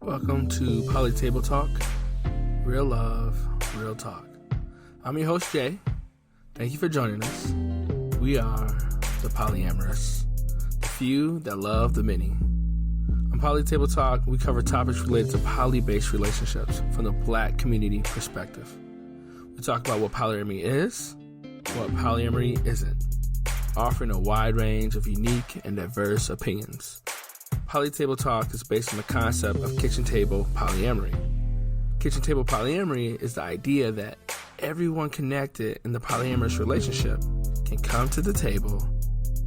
Welcome to Poly Table Talk, real love, real talk. I'm your host, Jay. Thank you for joining us. We are the Polyamorous, the few that love the many. On Poly Table Talk, we cover topics related to poly-based relationships from the Black community perspective. We talk about what polyamory is, what polyamory isn't, offering a wide range of unique and diverse opinions. Poly Table Talk is based on the concept of kitchen table polyamory. Kitchen table polyamory is the idea that everyone connected in the polyamorous relationship can come to the table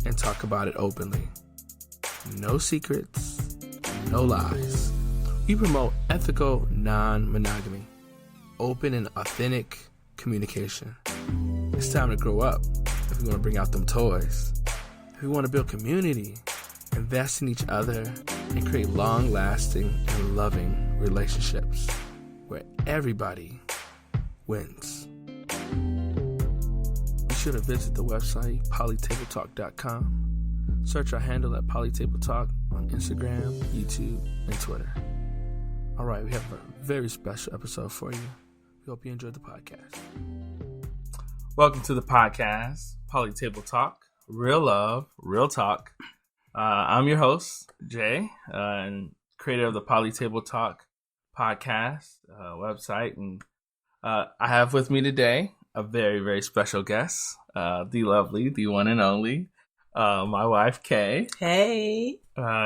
and talk about it openly. No secrets, no lies. We promote ethical non-monogamy, open and authentic communication. It's time to grow up if we want to bring out them toys. If we want to build community, invest in each other, and create long-lasting and loving relationships where everybody wins. Be sure to visit the website polytabletalk.com. Search our handle at polytabletalk on Instagram, YouTube, and Twitter. All right, we have a very special episode for you. We hope you enjoyed the podcast. Welcome to the podcast, Poly Table Talk, real love, real talk. I'm your host, Jay, and creator of the Poly Table Talk podcast website. And I have with me today a very, very special guest, the lovely, the one and only, my wife, Kay. Hey.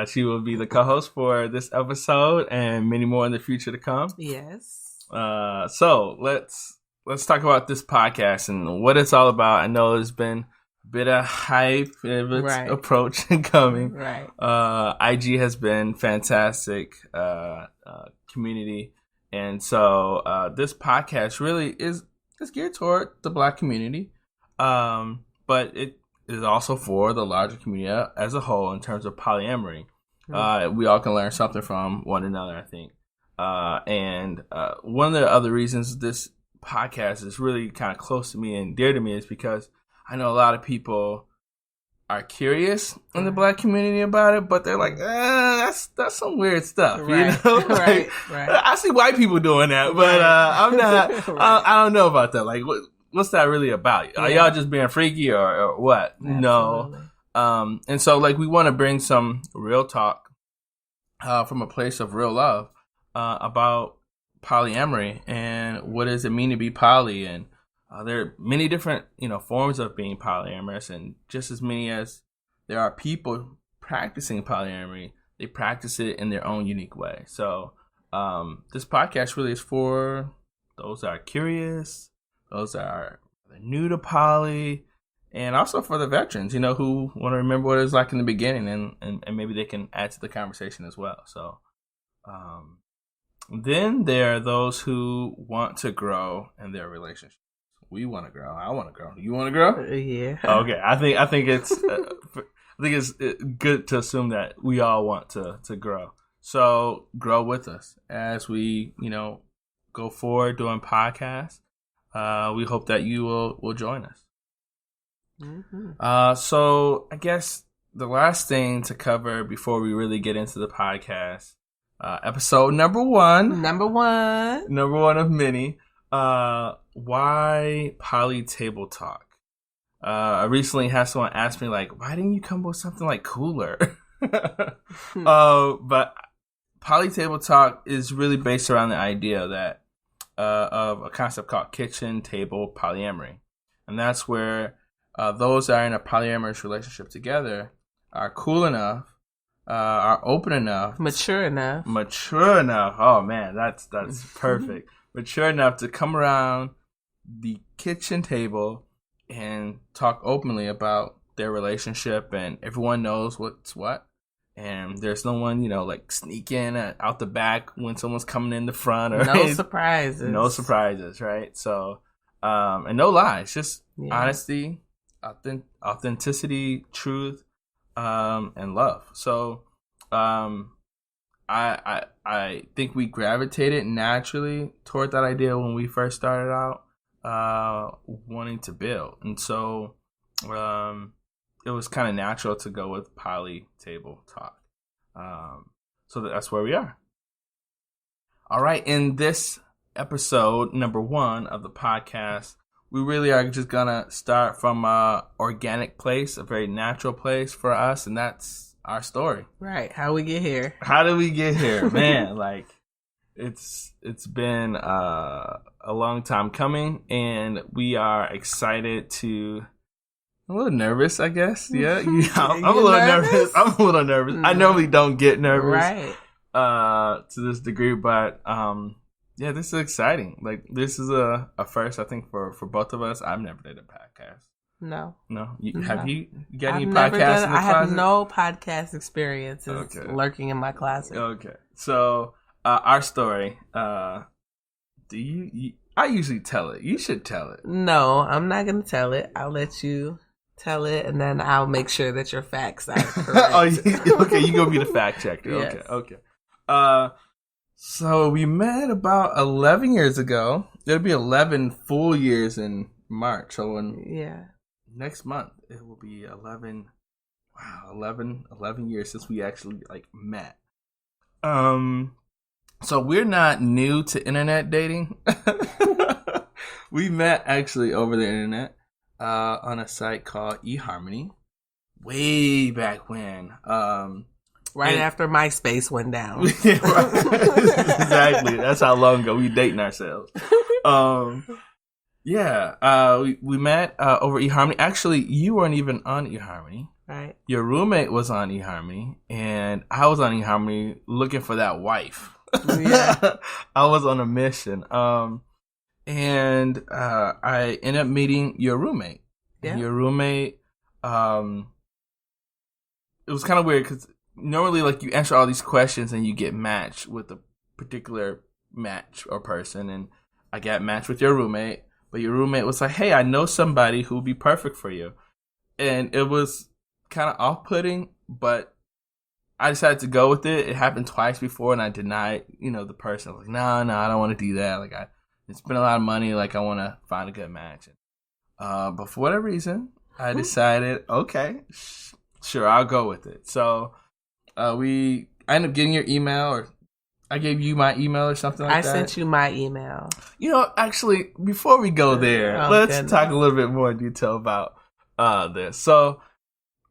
She will be the co-host for this episode and many more in the future to come. Yes. So let's talk about this podcast and what it's all about. I know it's been bit of hype of its approach and coming. Right. IG has been fantastic community, and so this podcast really is geared toward the Black community, but it is also for the larger community as a whole in terms of polyamory. We all can learn something from one another, I think. And one of the other reasons this podcast is really kind of close to me and dear to me is because I know a lot of people are curious in the Black community about it, but they're like, that's some weird stuff, you know? Right. I see white people doing that, but I'm not. I don't know about that. Like, what's that really about? Are y'all just being freaky or what? Absolutely. No. And so, like, we want to bring some real talk from a place of real love about polyamory and what does it mean to be poly, and there are many different, forms of being polyamorous, and just as many as there are people practicing polyamory, they practice it in their own unique way. So this podcast really is for those that are curious, those that are new to poly, and also for the veterans, who want to remember what it was like in the beginning, and maybe they can add to the conversation as well. So then there are those who want to grow in their relationship. We want to grow. I want to grow. You want to grow? Yeah. Okay. I think it's good to assume that we all want to grow. So grow with us as we go forward doing podcasts. We hope that you will join us. Mm-hmm. So I guess the last thing to cover before we really get into the podcast, episode number one of many. Why Poly Table Talk? I recently had someone ask me, like, why didn't you come up with something like cooler? But Poly Table Talk is really based around the idea that of a concept called kitchen table polyamory, and that's where those that are in a polyamorous relationship together are cool enough, are open enough, mature enough. Oh man, that's perfect. Mature enough to come around the kitchen table and talk openly about their relationship, and everyone knows what's what, and there's no one like sneaking out the back when someone's coming in the front, or no surprises, right? So and no lies, just honesty, authenticity, truth, and love. So I think we gravitated naturally toward that idea when we first started out wanting to build, and so it was kind of natural to go with Poly Table Talk. So that's where we are. All right, in this episode, number 1 of the podcast, we really are just going to start from a organic place, a very natural place for us, and that's our story. Right, how we get here. How did we get here? Man, like, it's been a long time coming, and we are excited to... I'm a little nervous, I guess. Yeah, I'm a little nervous. I'm a little nervous. I normally don't get nervous. Right. To this degree, but yeah, this is exciting. Like, this is a first, I think, for both of us. I've never did a podcast. No. Have you got any podcasts in the closet? I have no podcast experiences lurking in my closet. Okay, so our story. Do you? I usually tell it. You should tell it. No, I'm not going to tell it. I'll let you tell it, and then I'll make sure that your facts are correct. Okay, you gonna be the fact checker. Yes. Okay. So we met about 11 years ago. It'll be 11 full years in March. So next month it will be 11. Wow, 11 years since we actually met. So we're not new to internet dating. We met actually over the internet on a site called eHarmony way back when. Right after MySpace went down. Yeah, exactly. That's how long ago we dating ourselves. We met over eHarmony. Actually, you weren't even on eHarmony. Right. Your roommate was on eHarmony, and I was on eHarmony looking for that wife. Yeah. I was on a mission. And I ended up meeting your roommate. Yeah. Your roommate, it was kind of weird because normally, you answer all these questions and you get matched with a particular match or person. And I got matched with your roommate, but your roommate was like, hey, I know somebody who would be perfect for you. And it was kind of off-putting, but I decided to go with it. It happened twice before, and I denied, the person. I was like, no, I don't want to do that. I spent a lot of money. I want to find a good match. But for whatever reason, I decided, okay, sure, I'll go with it. So I ended up getting your email, or I gave you my email or something like that. I sent you my email. Actually, before we go there, let's talk a little bit more in detail about this. So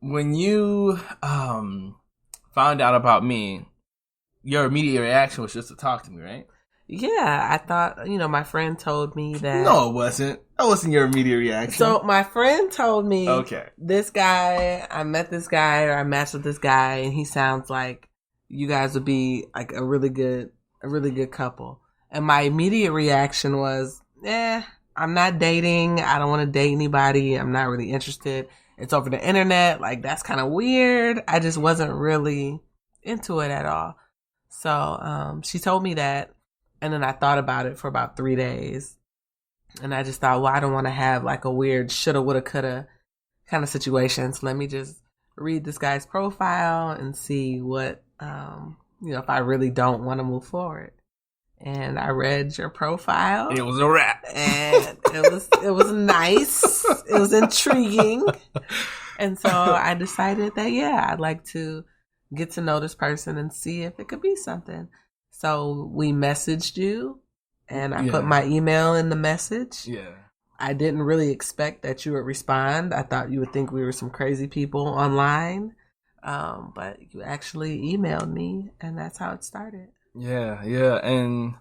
when you found out about me, your immediate reaction was just to talk to me, right? Yeah, I thought, my friend told me that... No, it wasn't. That wasn't your immediate reaction. So my friend told me, this guy, I met this guy, or I matched with this guy, and he sounds like you guys would be a really good couple. And my immediate reaction was, I'm not dating. I don't want to date anybody. I'm not really interested. It's over the internet. That's kind of weird. I just wasn't really into it at all. So she told me that. And then I thought about it for about 3 days. And I just thought, well, I don't want to have a weird shoulda, woulda, coulda kind of situation. So let me just read this guy's profile and see what, if I really don't want to move forward. And I read your profile. It was a wrap. And it was nice. It was intriguing. And so I decided that, I'd like to get to know this person and see if it could be something. So we messaged you, and I put my email in the message. Yeah. I didn't really expect that you would respond. I thought you would think we were some crazy people online. But you actually emailed me, and that's how it started. Yeah. And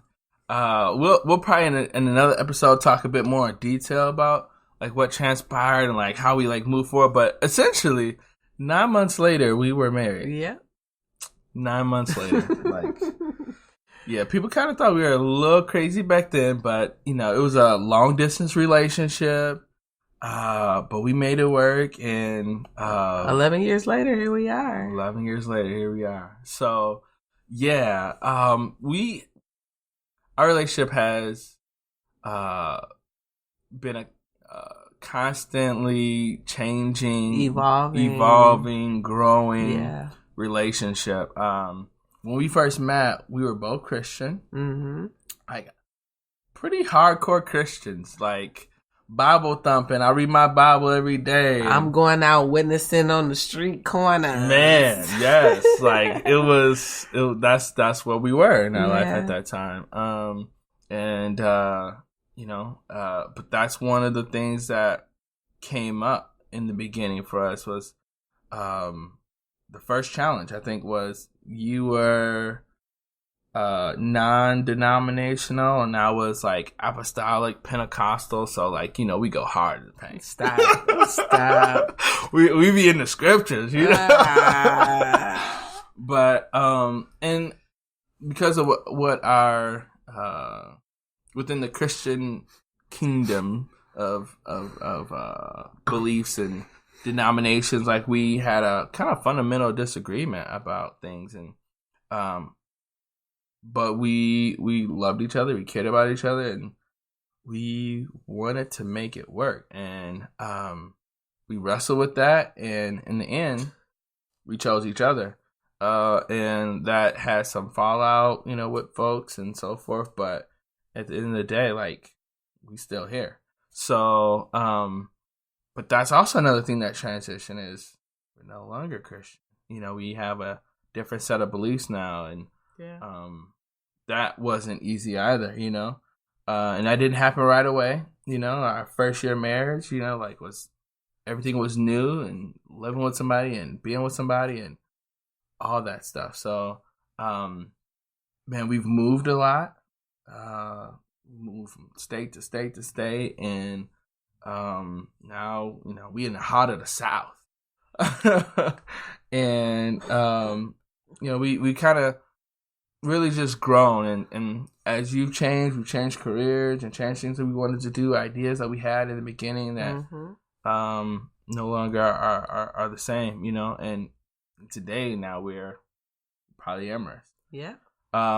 we'll probably in another episode talk a bit more in detail about what transpired and how we move forward. But essentially, 9 months later, we were married. Yeah. 9 months later, yeah, people kind of thought we were a little crazy back then, but, it was a long-distance relationship, but we made it work, and... 11 years later, here we are. 11 years later, here we are. So, yeah, our relationship has been a constantly changing, evolving, growing relationship. When we first met, we were both Christian. Mm-hmm. Pretty hardcore Christians. Bible thumping. I read my Bible every day. I'm going out witnessing on the street corner. Man, yes. Like that's where we were in our life at that time. But that's one of the things that came up in the beginning for us was the first challenge, I think, was you were non-denominational and I was like apostolic Pentecostal, so like, you know, we go hard in the paint. Stop. we be in the scriptures, you know. But and because of what our within the Christian kingdom of beliefs and denominations, like we had a kind of fundamental disagreement about things, and but we loved each other, we cared about each other, and we wanted to make it work. And we wrestled with that, and in the end, we chose each other. And that has some fallout, you know, with folks and so forth. But at the end of the day, like, we still here. So, but that's also another thing that transition is we're no longer Christian. You know, we have a different set of beliefs now, and that wasn't easy either, you know. And that didn't happen right away. You know, our first year of marriage, you know, like everything was new, and living with somebody and being with somebody and all that stuff. So, man, we've moved a lot. Moved from state to state to state, and now, you know, we in the heart of the South. And you know, we kind of really just grown, and as you've changed, we've changed careers and changed things that we wanted to do, ideas that we had in the beginning that no longer are the same, you know. And today now we're polyamorous. Yeah.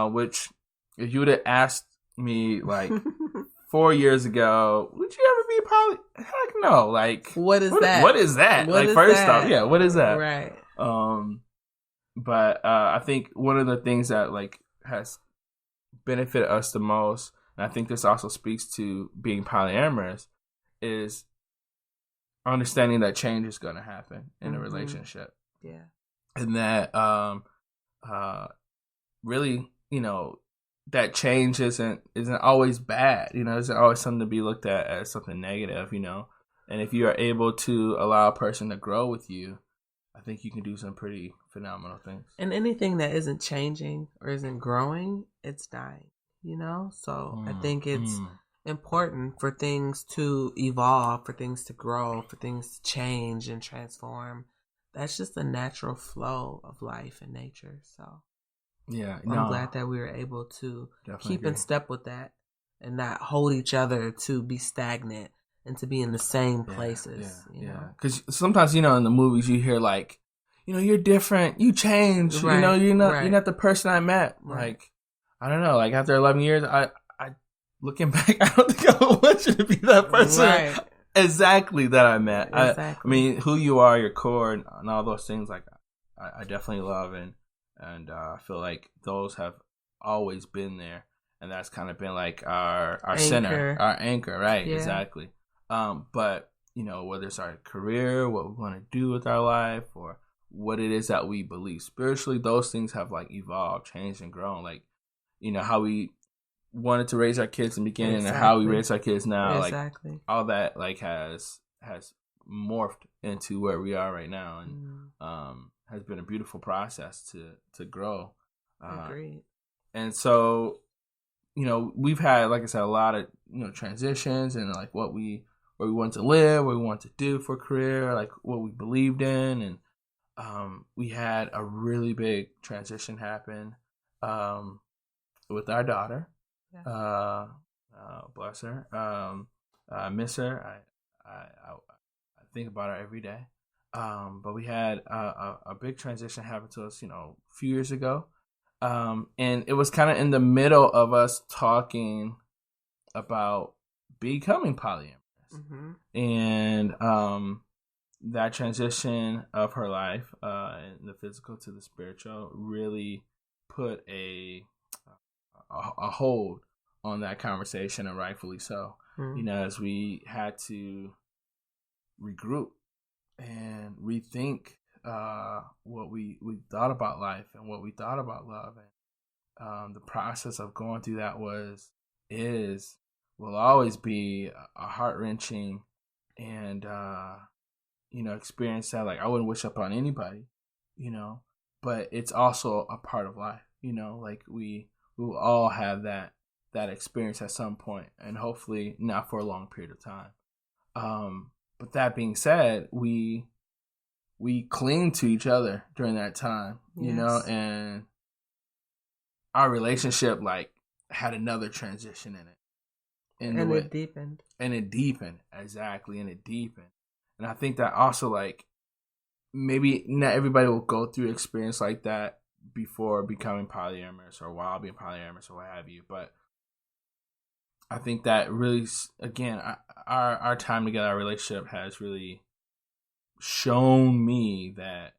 Which, if you would have asked me like 4 years ago, would you ever be poly? Heck no. Like, what is that? What is that? What like, is first that? Off, yeah, what is that? Right. But I think one of the things that like has benefited us the most, and I think this also speaks to being polyamorous, is understanding that change is going to happen in a relationship. Yeah. And that really, you know, that change isn't always bad. You know, isn't always something to be looked at as something negative, you know. And if you are able to allow a person to grow with you, I think you can do some pretty phenomenal things. And anything that isn't changing or isn't growing, it's dying, you know? So I think it's important for things to evolve, for things to grow, for things to change and transform. That's just a natural flow of life and nature. So yeah, I'm glad that we were able to keep in step with that and not hold each other to be stagnant and to be in the same places. You know, because sometimes, you know, in the movies you hear like, you know, you're different, you changed, right, you know, you're not the person I met. Right. Like, I don't know, like after 11 years, I looking back, I don't think I would want you to be that person exactly that I met. Exactly. I mean, who you are, your core, and all those things, like I definitely love, and I feel like those have always been there, and that's kind of been like our anchor. Center, our anchor, right? Yeah. Exactly. But you know, whether it's our career, what we want to do with our life, or what it is that we believe spiritually, those things have like evolved, changed, and grown. Like, you know, how we wanted to raise our kids in the beginning and how we raise our kids now, like all that like has morphed into where we are right now, and has been a beautiful process to grow. Agreed. And so, you know, we've had, like I said, a lot of, you know, transitions and like where we want to live, what we want to do for a career, like what we believed in, and we had a really big transition happen with our daughter. Yeah. Bless her. I miss her. I think about her every day. But we had a big transition happen to us, you know, a few years ago. And it was kind of in the middle of us talking about becoming polyamorous. Mm-hmm. And that transition of her life, the physical to the spiritual, really put a hold on that conversation, and rightfully so. as we had to regroup and rethink what we thought about life and what we thought about love. And the process of going through that will always be a heart-wrenching and, experience that, like, I wouldn't wish upon anybody, but it's also a part of life, like we will all have that experience at some point, and hopefully not for a long period of time. But that being said, we cling to each other during that time, and our relationship like had another transition in it. And it deepened. Exactly. And it deepened. And I think that also, like, maybe not everybody will go through an experience like that before becoming polyamorous or while being polyamorous or what have you. But I think that really, again, our time together, our relationship has really shown me that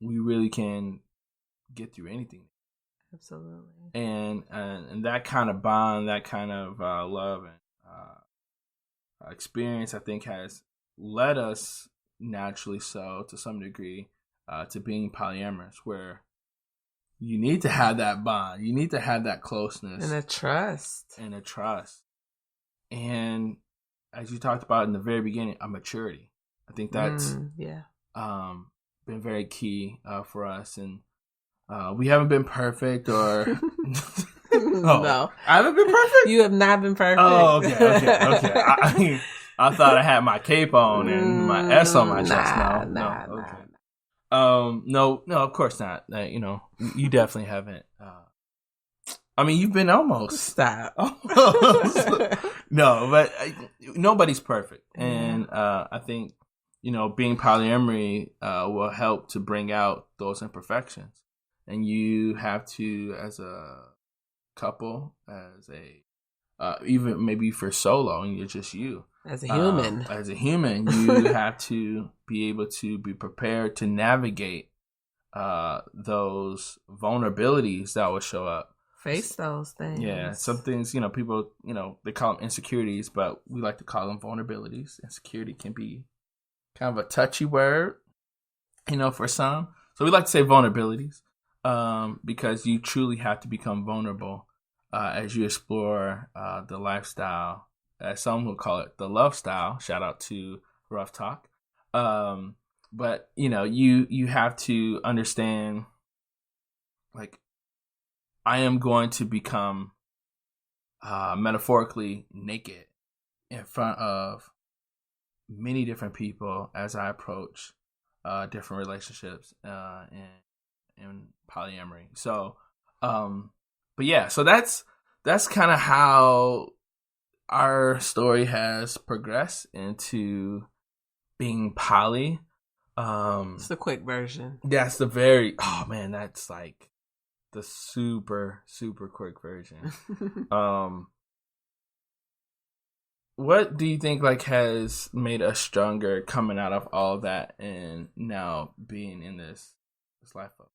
we really can get through anything. Absolutely. And that kind of bond, that kind of love and experience, I think, has led us naturally so to some degree to being polyamorous, where you need to have that bond, you need to have that closeness and a trust. And as you talked about in the very beginning, a maturity. I think that's been very key for us. And we haven't been perfect, or no, I haven't been perfect. You have not been perfect. Oh, okay. I thought I had my cape on and my S on my chest. No, of course not. You definitely haven't. I mean, you've been almost. Stop. No, but nobody's perfect, and I think being polyamory will help to bring out those imperfections. And you have to, as a couple, as a even maybe for solo, and you're just you. As a human. You have to be able to be prepared to navigate those vulnerabilities that will show up. Face those things. Yeah, some things, people, they call them insecurities, but we like to call them vulnerabilities. Insecurity can be kind of a touchy word, for some. So we like to say vulnerabilities. Because you truly have to become vulnerable as you explore the lifestyle, as some will call it, the love style. Shout out to Rough Talk. But you have to understand, like, I am going to become metaphorically naked in front of many different people as I approach different relationships and polyamory. So, but yeah, so that's kind of how our story has progressed into being poly. It's the quick version. That's that's like the super, super quick version. What do you think has made us stronger coming out of all of that and now being in this life of?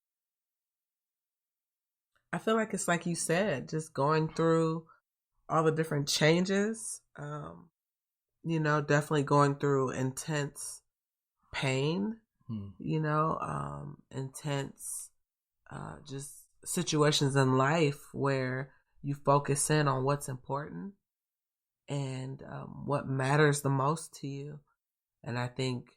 I feel like it's like you said, just going through all the different changes, definitely going through intense pain, intense just situations in life where you focus in on what's important and what matters the most to you. And I think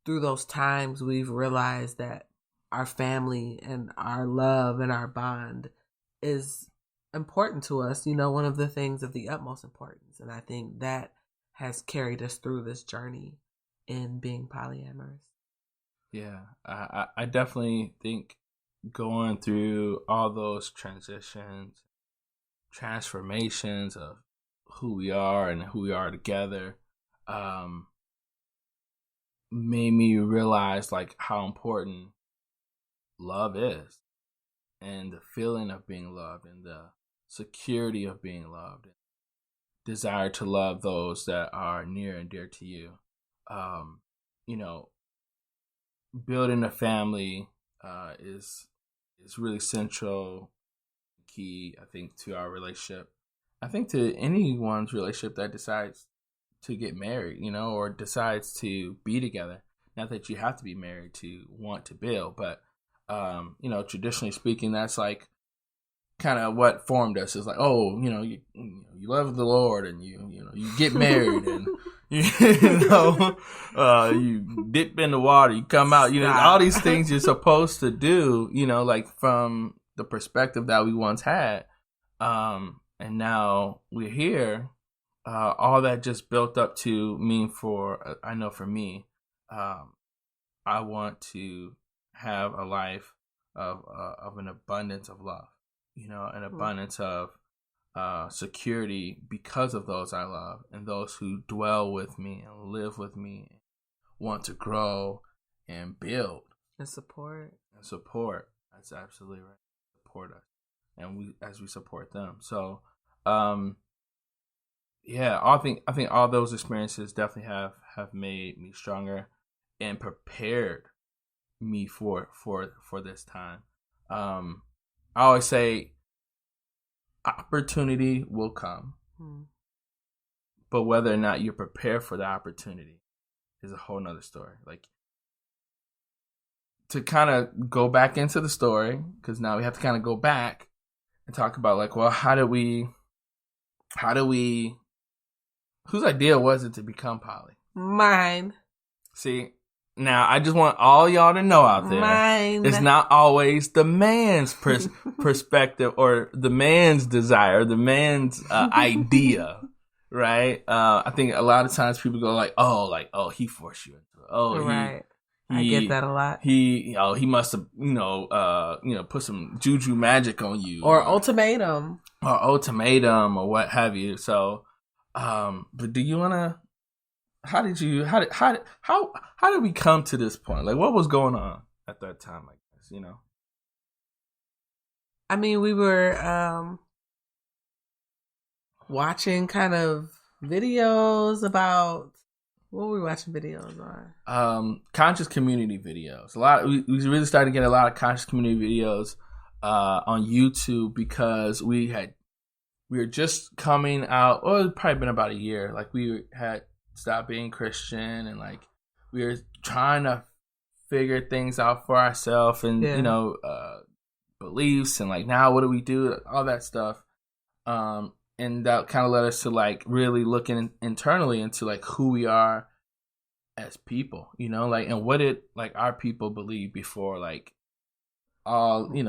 through those times we've realized that our family and our love and our bond is important to us, one of the things of the utmost importance. And I think that has carried us through this journey in being polyamorous. Yeah, I definitely think going through all those transformations of who we are and who we are together, made me realize like how important love is, and the feeling of being loved, and the security of being loved, and desire to love those that are near and dear to you. Building a family is really central, key, I think, to our relationship. I think to anyone's relationship that decides to get married, or decides to be together. Not that you have to be married to want to build, but traditionally speaking, that's like kind of what formed us. Is like, you love the Lord and you get married and you dip in the water, you come out, all these things you're supposed to do, like from the perspective that we once had, and now we're here. All that just built up to mean I know for me, I want to have a life of an abundance of love, an abundance of security because of those I love and those who dwell with me and live with me, want to grow and build and support. That's absolutely right. Support us, and as we support them. So, yeah, I think all those experiences definitely have made me stronger and prepared me for this time. I always say opportunity will come, but whether or not you're prepared for the opportunity is a whole nother story. Like, to kind of go back into the story, because now we have to kind of go back and talk about like, well, how do we whose idea was it to become poly? Mine. See, now I just want all y'all to know out there, mine. It's not always the man's perspective or the man's desire, the man's idea, right? I think a lot of times people go like, oh, he forced you into it. Oh, right. I get that a lot. He must have, put some juju magic on you, or ultimatum, or what have you. So, but do you want to? How did we come to this point? Like, what was going on at that time? I guess, I mean, we were watching kind of videos about. What were we watching videos on? Conscious community videos. We really started getting a lot of conscious community videos on YouTube because we were just coming out. Well, it's probably been about a year. Like, we had stopped being Christian and like we were trying to figure things out for ourselves and beliefs and like, now what do we do? All that stuff. And that kind of led us to like really looking internally into like who we are as people, like, and what did like our people believe before like all, we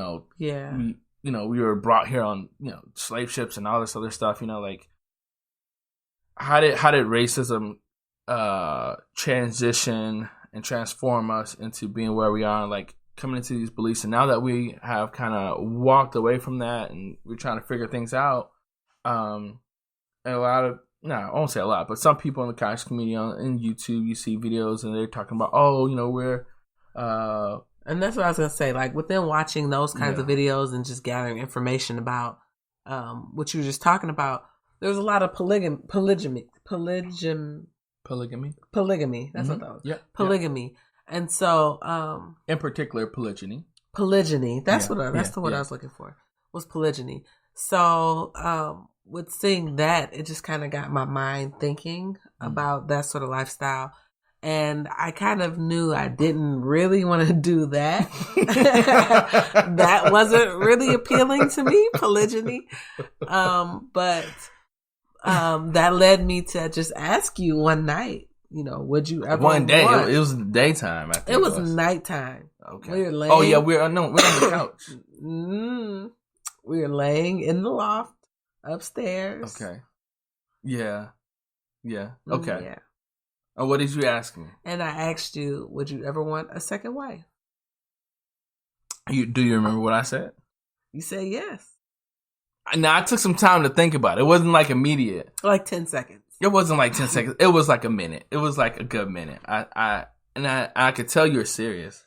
were brought here on, slave ships and all this other stuff, like how did racism transition and transform us into being where we are, like coming into these beliefs. And now that we have kind of walked away from that and we're trying to figure things out, and a lot of, I won't say a lot, but some people in the conscious community in YouTube, you see videos and they're talking about, we're and that's what I was gonna say. Like, within watching those kinds of videos and just gathering information about what you were just talking about, there was a lot of polygamy. That's what that was. Yeah, polygamy. And so, in particular, polygyny. That's what the word I was looking for, was polygyny. So, with seeing that, it just kind of got my mind thinking about that sort of lifestyle. And I kind of knew I didn't really want to do that. That wasn't really appealing to me, polygyny. But that led me to just ask you one night, would you ever one day, it was daytime. I think it was nighttime. Okay. We were laying, we're on the couch. We were laying in the loft upstairs. Okay. Yeah. Okay. Yeah. Oh, what did you ask me? And I asked you, would you ever want a second wife? Do you remember what I said? You said yes. Now, I took some time to think about it. It wasn't like immediate. Like 10 seconds. It wasn't like 10 seconds. It was like a minute. It was like a good minute. I could tell you were serious.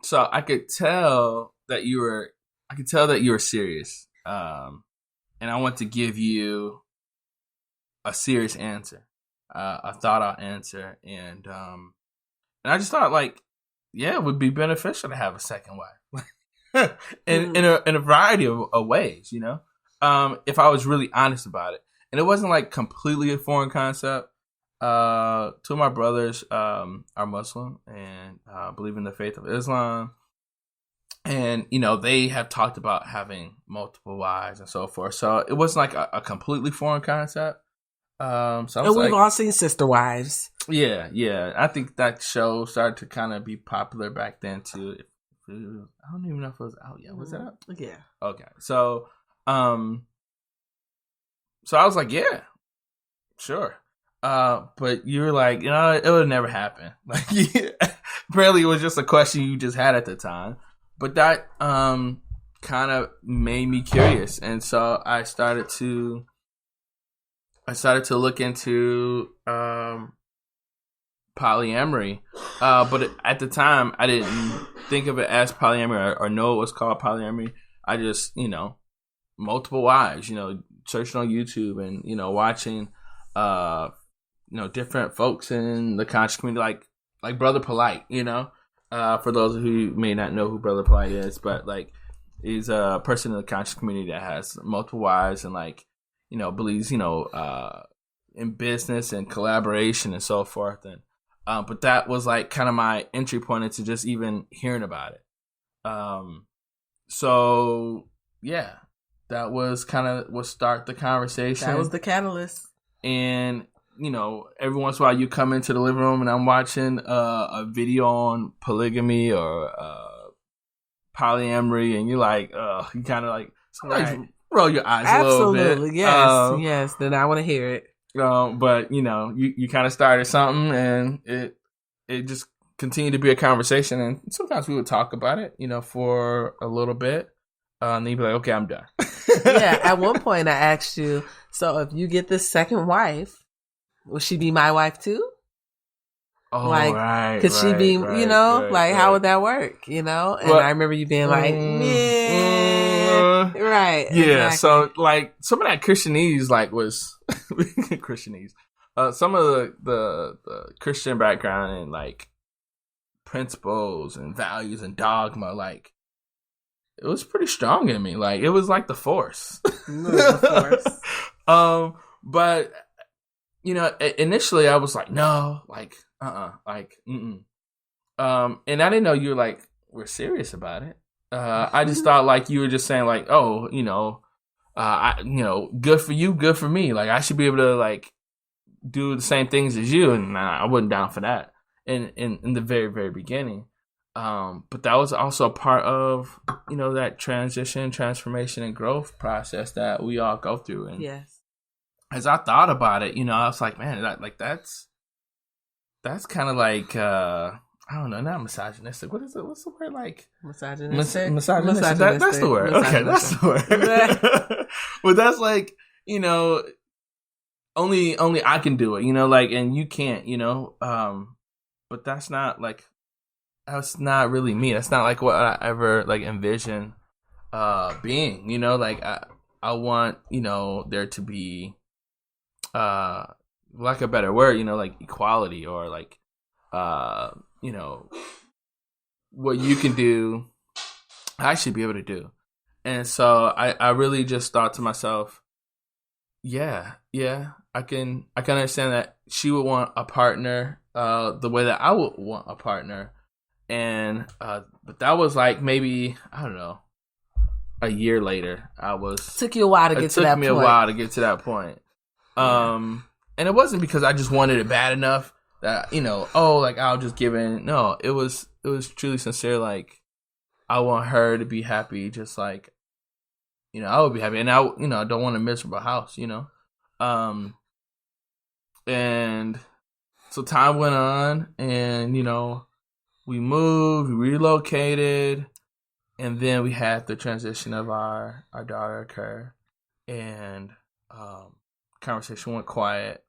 So I could tell that you were serious. And I want to give you a serious answer. A thought out answer, and I just thought, like, it would be beneficial to have a second wife, in a variety of ways, if I was really honest about it. And it wasn't like completely a foreign concept. Two of my brothers are Muslim and believe in the faith of Islam. And, they have talked about having multiple wives and so forth. So it wasn't like a completely foreign concept. And we've all seen Sister Wives. Yeah. I think that show started to kind of be popular back then too. I don't even know if it was out yet. Was it out? Yeah. Okay. So I was like, yeah, sure. But you were like, it would never happen. Like, apparently it was just a question you just had at the time. But that kind of made me curious, and so I started to look into polyamory. But at the time, I didn't think of it as polyamory or know it was called polyamory. I just, multiple wives, searching on YouTube and, watching, different folks in the conscious community, like Brother Polite, for those who may not know who Brother Polite is, but like he's a person in the conscious community that has multiple wives and believes, in business and collaboration and so forth. And, but that was like kind of my entry point into just even hearing about it. So yeah, that was kind of what started the conversation. That was the catalyst. And, every once in a while you come into the living room and I'm watching a video on polygamy or polyamory, and you're like, you kind of like sometimes roll your eyes a little bit. Absolutely, yes. Then I want to hear it. But you kind of started something, and it just continued to be a conversation, and sometimes we would talk about it, for a little bit, and then you'd be like, okay, I'm done. Yeah, at one point I asked you, so if you get this second wife, will she be my wife too? Oh, like, right. Could she be, how would that work, And I remember you being like, right. Yeah, exactly. So, some of that Christianese, was Christianese. Some of the Christian background and, principles and values and dogma, it was pretty strong in me. It was like the Force. The Force. But, initially I was like, no, mm-mm. And I didn't know you were serious about it. I just thought you were just saying good for you, good for me. I should be able to do the same things as you, and I wasn't down for that in the very, very beginning. But that was also a part of, that transition, transformation, and growth process that we all go through. And yes, as I thought about it, I was like, man, that's kind of I don't know, not misogynistic. What is it? What's the word misogynistic? Misogynistic. That's the word. Okay, that's the word. But that's only I can do it, and you can't, but that's not that's not really me. That's not what I ever envision being, I want, there to be a better word, equality, or what you can do, I should be able to do. And so I really just thought to myself, yeah, I can understand that she would want a partner the way that I would want a partner. And but that was maybe, I don't know, a year later. Took you a while to get to that point. It took me a while to get to that point. And it wasn't because I just wanted it bad enough that, I'll just give in. No, it was truly sincere. I want her to be happy, just I would be happy. And I don't want a miserable house, and so time went on, and, we moved, we relocated, and then we had the transition of our daughter occur, and conversation went quiet.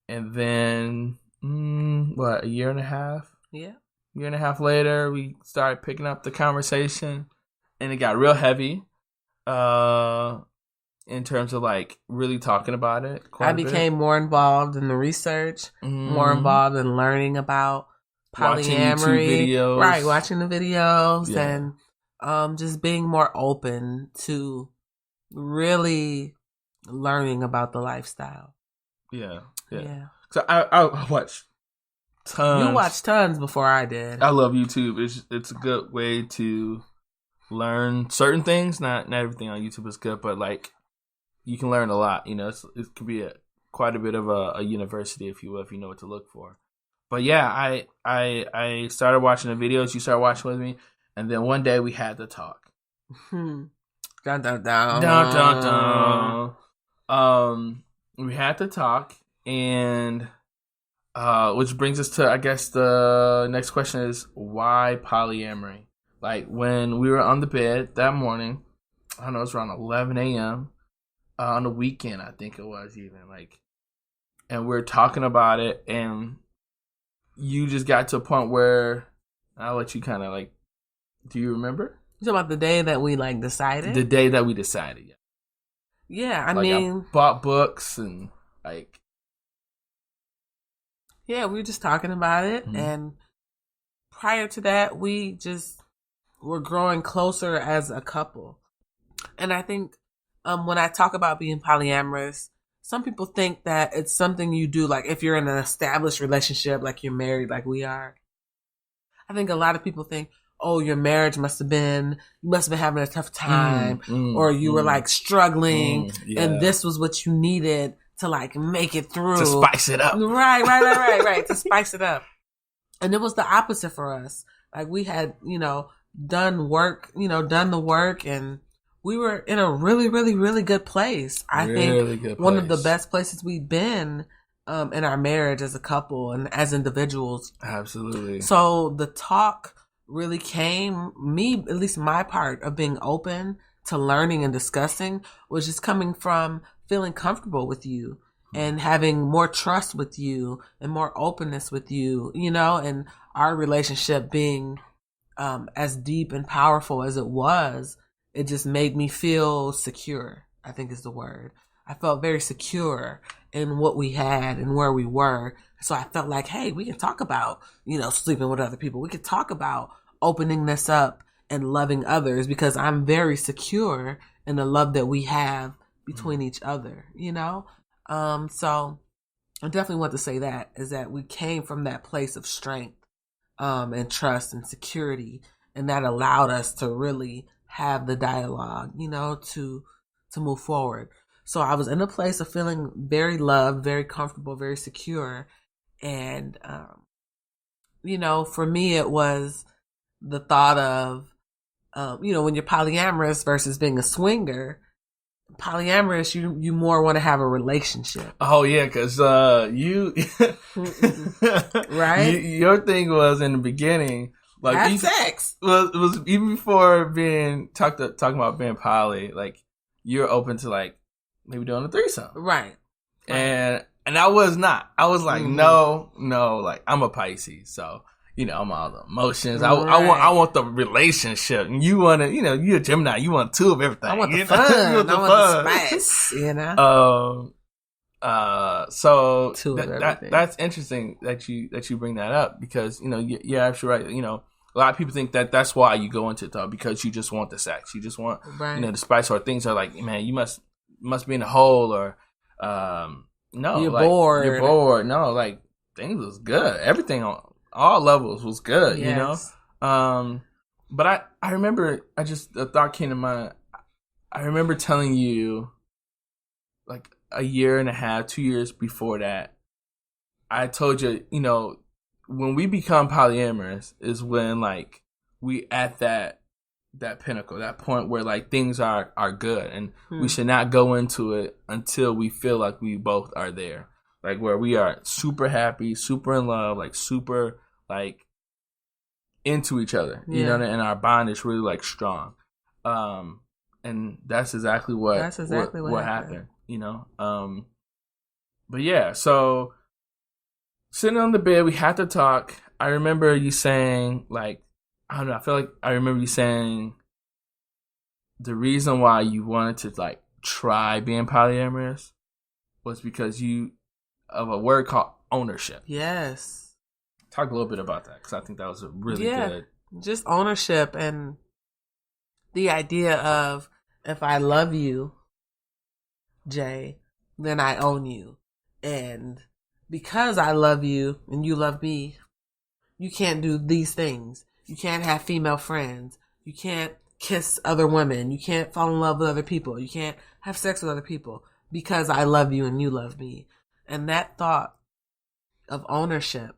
And then, a year and a half? Yeah. Year and a half later, we started picking up the conversation, and it got real heavy in terms of really talking about it. I became more involved in the research, more involved in learning about polyamory. Watching the videos, and just being more open to really learning about the lifestyle. Yeah. So I watch tons. You watched tons before I did. I love YouTube. It's a good way to learn certain things. Not everything on YouTube is good, but like you can learn a lot. You know, it could be quite a bit of a university, if you will, if you know what to look for. But yeah, I started watching the videos. You started watching with me, and then one day we had to talk. Dun dun dun dun dun dun. We had to talk, and which brings us to, I guess, the next question is, why polyamory? Like, when we were on the bed that morning, I don't know, it was around 11 a.m. On the weekend, I think it was even, like, and we were talking about it, and you just got to a point where, I'll let you kind of, like, do you remember? You talking about the day that we, like, decided? The day that we decided, yeah. Yeah, I mean... I bought books and, like... Yeah, we were just talking about it, and prior to that, we just were growing closer as a couple. And I think when I talk about being polyamorous, some people think that it's something you do, like if you're in an established relationship, like you're married, like we are. I think a lot of people think, oh, your marriage you must have been having a tough time, or you were like struggling, and this was what you needed to like make it through. To spice it up. Right. To spice it up. And it was the opposite for us. Like we had, done the work, and we were in a really, really, really good place. I think one of the best places we've been in our marriage as a couple and as individuals. Absolutely. So the talk really came, at least my part of being open to learning and discussing was just coming from feeling comfortable with you and having more trust with you and more openness with you, and our relationship being as deep and powerful as it was, it just made me feel secure, I think is the word. I felt very secure in what we had and where we were. So I felt like, hey, we can talk about, sleeping with other people. We could talk about opening this up and loving others because I'm very secure in the love that we have between each other, So I definitely want to say that is that we came from that place of strength and trust and security, and that allowed us to really have the dialogue, to move forward. So I was in a place of feeling very loved, very comfortable, very secure. And, for me, it was the thought of, when you're polyamorous versus being a swinger, polyamorous, you more want to have a relationship. Oh, yeah, because you... right? Your thing was in the beginning... Like have sex. Well, it was even before talking about being poly. Like you're open to like maybe doing a threesome, right? And I was not. I was like, no. Like I'm a Pisces, so I'm all the emotions. Right. I want the relationship, and you want to. You're a Gemini. You want two of everything. I want the fun. I want the spice. So that's interesting that you bring that up because you're absolutely right. A lot of people think that that's why you go into it though, because you just want the sex, you just want the spice, or things are like, man, you must be in a hole, or no, you're like, bored. You're bored. No, like things was good. Everything on all levels was good. Yes. But I remember a thought came to mind. I remember telling you like a year and a half, 2 years before that, I told you, when we become polyamorous is when like we at that pinnacle, that point where like things are good, and we should not go into it until we feel like we both are there, like where we are super happy, super in love, like super like into each other, and our bond is really like strong. And that's exactly what happened. But yeah, so sitting on the bed, we had to talk. I remember you saying, like, I don't know, I feel like I remember you saying the reason why you wanted to, like, try being polyamorous was because of a word called ownership. Yes. Talk a little bit about that, because I think that was a really good. Just ownership and the idea of, if I love you, Jay, then I own you. And because I love you and you love me, you can't do these things. You can't have female friends. You can't kiss other women. You can't fall in love with other people. You can't have sex with other people because I love you and you love me. And that thought of ownership,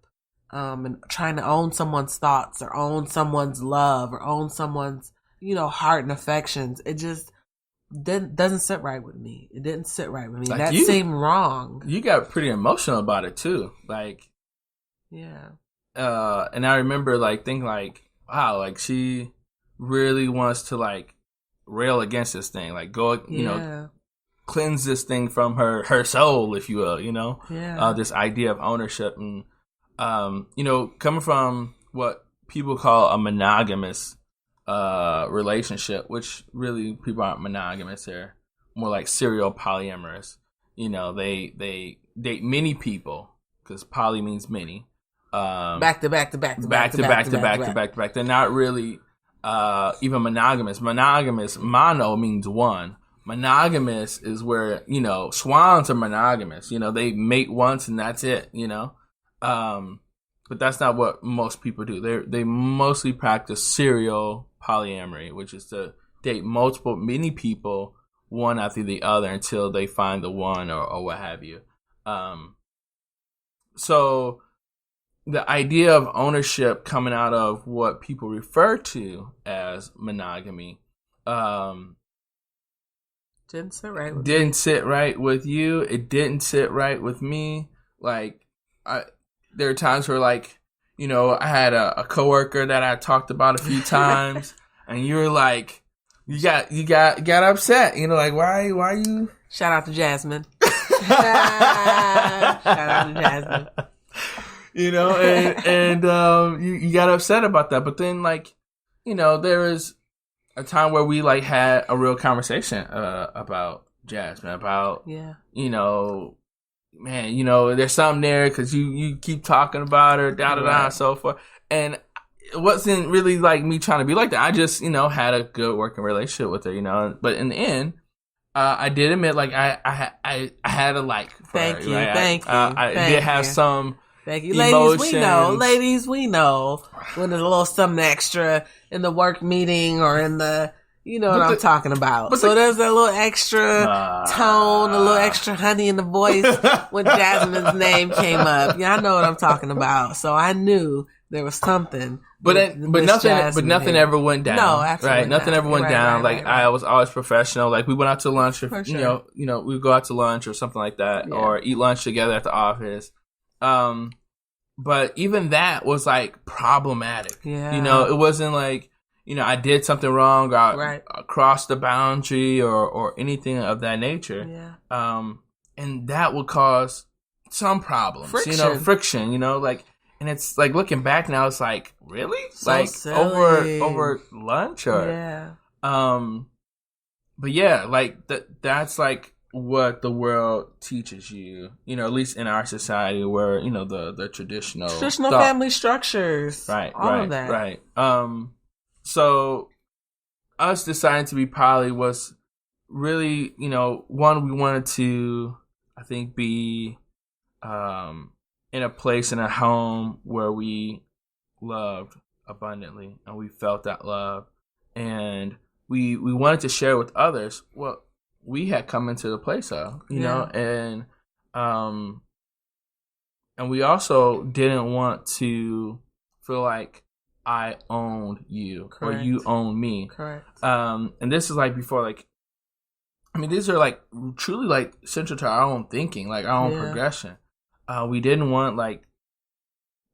and trying to own someone's thoughts or own someone's love or own someone's, heart and affections, it just doesn't sit right with me. It didn't sit right with me. Like that seemed wrong. You got pretty emotional about it too. Like, yeah. And I remember thinking wow, she really wants to rail against this thing, go, cleanse this thing from her soul, if you will, this idea of ownership. And, coming from what people call a monogamous relationship, which really people aren't monogamous, they're more like serial polyamorous. They date many people because poly means many. Back to back. They're not really even monogamous. Mono means one. Monogamous is where, swans are monogamous. They mate once and that's it, But that's not what most people do. They mostly practice serial polyamory, which is to date many people, one after the other, until they find the one or what have you. So the idea of ownership coming out of what people refer to as monogamy didn't sit right with you. It didn't sit right with me. There are times where I had a coworker that I talked about a few times, and you were you got upset. Why you? Shout out to Jasmine. Shout out to Jasmine. You got upset about that. But then there was a time where we had a real conversation about Jasmine, about man, there's something there because you keep talking about her, and so forth. And it wasn't really me trying to be like that. I just, had a good working relationship with her, But in the end, I did admit, I had a for Thank her. You, right? thank you. I did have some. Thank you. Emotions. Ladies, we know when there's a little something extra in the work meeting or in the, what I'm talking about. So there's a little extra tone, a little extra honey in the voice when Jasmine's name came up. Yeah, I know what I'm talking about. So I knew there was something. But nothing ever went down. No, absolutely. Right? Nothing ever went down. Right. I was always professional. We went out to lunch, or For sure. we would go out to lunch or something like that, or eat lunch together at the office. But even that was problematic. Yeah. It wasn't I did something wrong, or I crossed the boundary or anything of that nature. Yeah. And that would cause some problems. Friction, and it's looking back now, it's really? So silly. over lunch or yeah. But yeah, that's what the world teaches you, at least in our society where, the traditional family structures. Right. All of that. Right. So us deciding to be poly was really, one, we wanted to, I think, be in a place, in a home where we loved abundantly and we felt that love, and we wanted to share with others what we had come into the place of, you know, and we also didn't want to feel like I owned you. Correct. Or you own me. Correct. And this is before, these are truly central to our own thinking, our own progression. We didn't want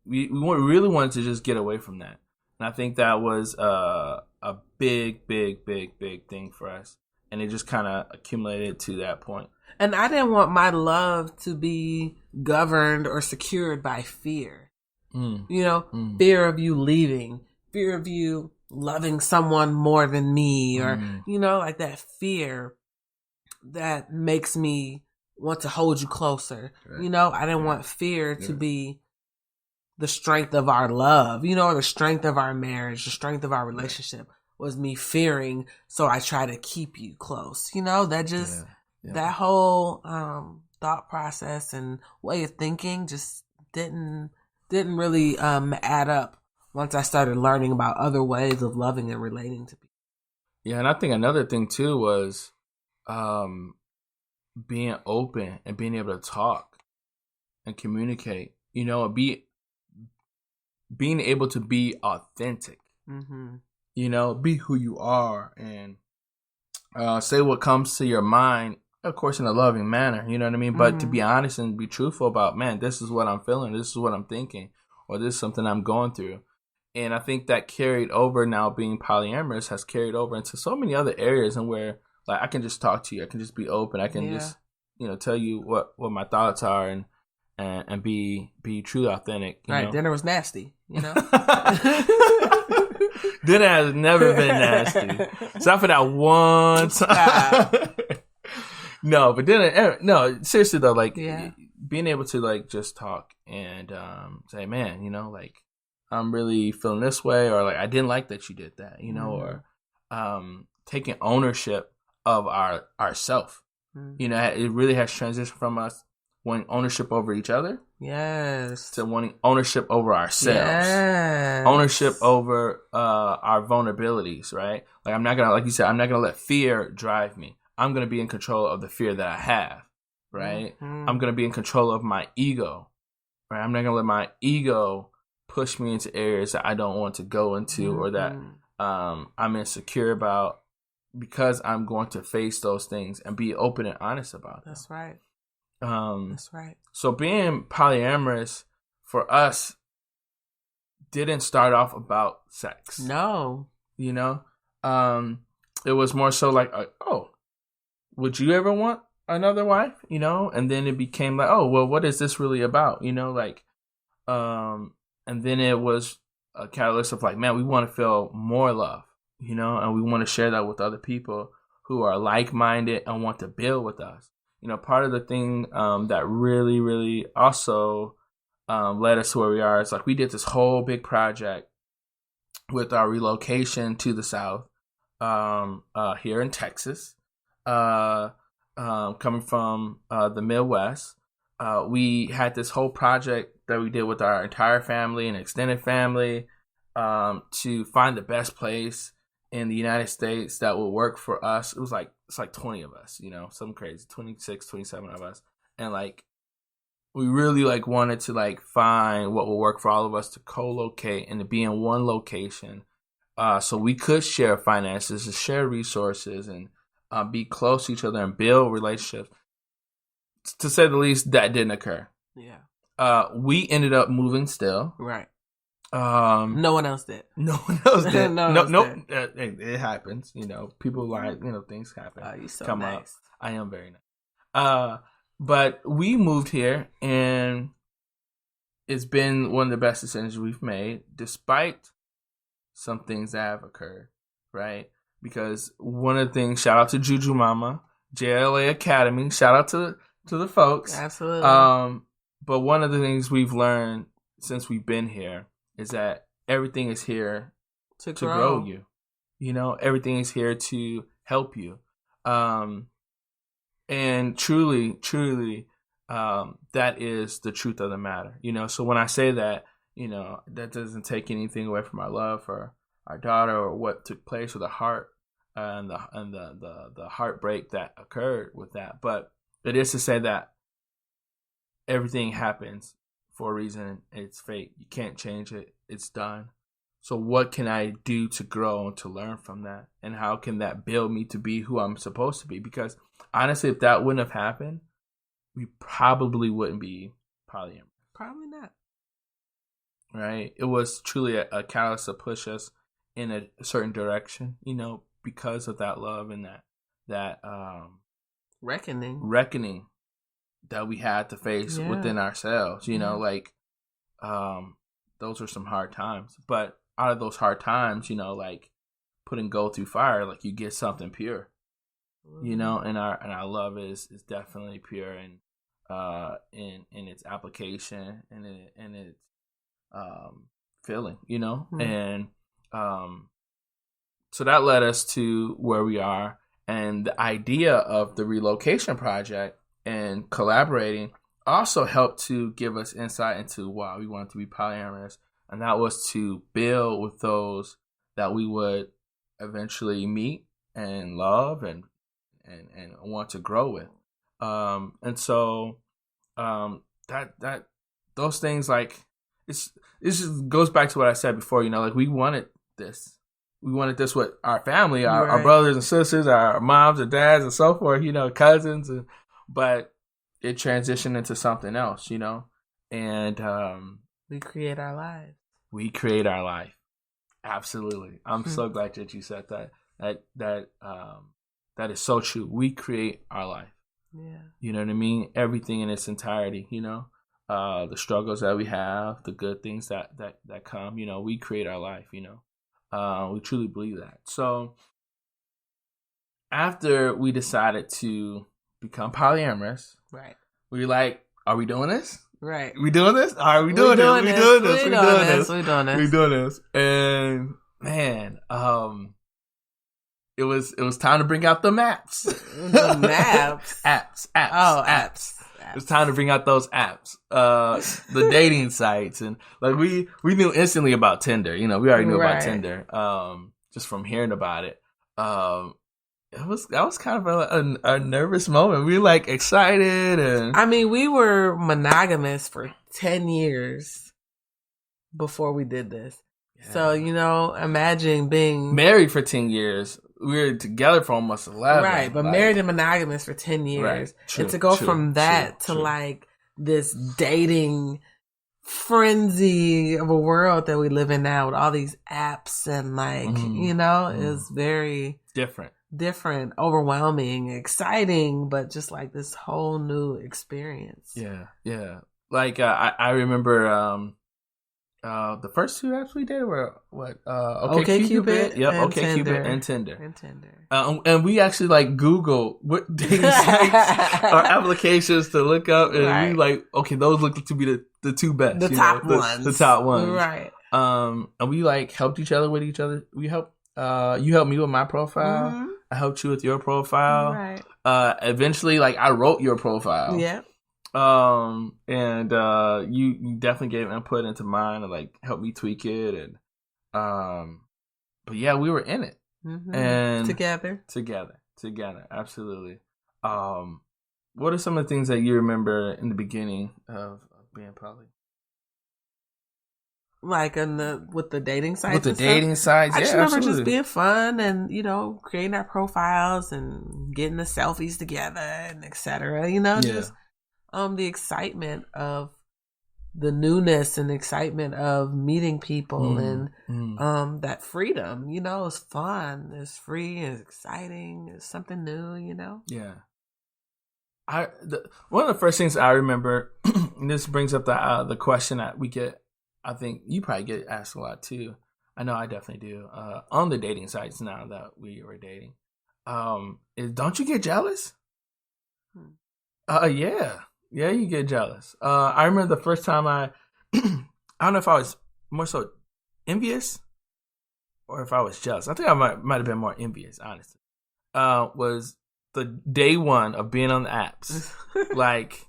we really wanted to just get away from that, and I think that was a big thing for us, and it just kind of accumulated to that point. And I didn't want my love to be governed or secured by fear. Fear of you leaving, fear of you loving someone more than me, or that fear that makes me want to hold you closer. Right. I didn't want fear to be the strength of our love, or the strength of our marriage, the strength of our relationship was me fearing, so I try to keep you close. that whole thought process and way of thinking just didn't really add up once I started learning about other ways of loving and relating to people. Yeah, and I think another thing too was being open and being able to talk and communicate. Being able to be authentic. Mm-hmm. Be who you are and say what comes to your mind, of course, in a loving manner. You know what I mean? Mm-hmm. But to be honest and be truthful about, man, this is what I'm feeling. This is what I'm thinking. Or this is something I'm going through. And I think that carried over now, being polyamorous has carried over into so many other areas, and where like I can just talk to you. I can just be open. I can just, tell you what my thoughts are and be truly authentic. Right. Dinner was nasty, Dinner has never been nasty. Except for that one time. No, but no, seriously though, like being able to like just talk and say, man, like I'm really feeling this way, or like I didn't like that you did that, or taking ownership of ourself. It really has transitioned from us wanting ownership over each other, to wanting ownership over ourselves, ownership over our vulnerabilities, right? Like I'm not gonna, like you said, I'm not gonna let fear drive me. I'm gonna be in control of the fear that I have, right? Mm-hmm. I'm gonna be in control of my ego, right? I'm not gonna let my ego push me into areas that I don't want to go into, or that I'm insecure about, because I'm going to face those things and be open and honest about them. That's right. That's right. So being polyamorous for us didn't start off about sex. No. It was more so like, oh, would you ever want another wife? And then it became like, oh, well, what is this really about? And then it was a catalyst of like, man, we want to feel more love, and we want to share that with other people who are like-minded and want to build with us. Part of the thing that really, really also led us to where we are is like we did this whole big project with our relocation to the South, here in Texas, coming from the Midwest. We had this whole project that we did with our entire family and extended family to find the best place in the United States that would work for us. It's like 20 of us, something crazy, 26, 27 of us. And like, we really like wanted to like find what will work for all of us to co-locate and to be in one location. So we could share finances and share resources and be close to each other and build relationships. To say the least, that didn't occur. Yeah. We ended up moving still. Right. No one else did. No one else did. It happens. People like, things happen. Oh, you're so come nice. Up. I am very nice. But we moved here, and it's been one of the best decisions we've made, despite some things that have occurred, right? Because one of the things, shout out to Juju Mama, JLA Academy, shout out to the folks. Absolutely. But one of the things we've learned since we've been here is that everything is here to grow you. Everything is here to help you. And truly, that is the truth of the matter. So when I say that, that doesn't take anything away from our love for our daughter or what took place with the heart and the heartbreak that occurred with that. But it is to say that everything happens for a reason. It's fate. You can't change it. It's done. So what can I do to grow and to learn from that? And how can that build me to be who I'm supposed to be? Because honestly, if that wouldn't have happened, we probably wouldn't be polyamorous. Probably not. Right? It was truly a catalyst to push us in a certain direction, because of that love and that reckoning that we had to face within ourselves. Those are some hard times. But out of those hard times, like putting gold through fire, like you get something pure. And our love is definitely pure in its application and in its feeling, and so that led us to where we are. And the idea of the relocation project and collaborating also helped to give us insight into why we wanted to be polyamorous. And that was to build with those that we would eventually meet and love and want to grow with. And so that those things, like, it just goes back to what I said before, you know, like we wanted this. We wanted this with our family, our brothers and sisters, our moms and dads and so forth, you know, cousins. But it transitioned into something else, you know. And we create our lives. We create our life. Absolutely. I'm so glad that you said that. That is so true. We create our life. Yeah. You know what I mean? Everything in its entirety, you know. The struggles that we have, the good things that come, you know, we create our life, you know. We truly believe that. So after we decided to become polyamorous, right? We were like, are we doing this? Right. We doing this? Are we doing this? We doing this? We doing this? We doing this? We doing this? And man, it was time to bring out the maps. The maps. apps. Oh, apps. It was time to bring out those apps, the dating sites, and like we knew instantly about Tinder. You know, we already knew about Tinder, just from hearing about it. That was kind of a nervous moment. We were like excited, and I mean, we were monogamous for 10 years before we did this. Yeah. So, you know, imagine being married for 10 years. We were together for almost 11. Right, but married and monogamous for 10 years. Right. True, and to go from that to like this dating frenzy of a world that we live in now with all these apps and like, you know, is very different, overwhelming, exciting, but just like this whole new experience. Yeah. Like, I remember, the first two apps we did were what? OkCupid. Yep, OkCupid and Tinder. And we actually like Google what dating sites or applications to look up, and we like, okay, those look to be the two best, the top ones, the top ones, right? And we like helped each other with each other. We helped. You helped me with my profile. Mm-hmm. I helped you with your profile. Right. Eventually, like I wrote your profile. Yeah. And you definitely gave input into mine and like helped me tweak it, and but yeah, we were in it, and together, absolutely. What are some of the things that you remember in the beginning of being poly? Like with the dating sites? With the dating sites, I just remember just being fun and, you know, creating our profiles and getting the selfies together and etc. You know, just the excitement of the newness and excitement of meeting people and that freedom, you know, it's fun, it's free, it's exciting, it's something new, you know? Yeah. One of the first things I remember, and this brings up the question that we get, I think you probably get asked a lot too. I know I definitely do. On the dating sites now that we were dating, is don't you get jealous? Yeah, you get jealous. I remember the first time I don't know if I was more so envious or if I was jealous. I think I might have been more envious, honestly. Was the day one of being on the apps. Like,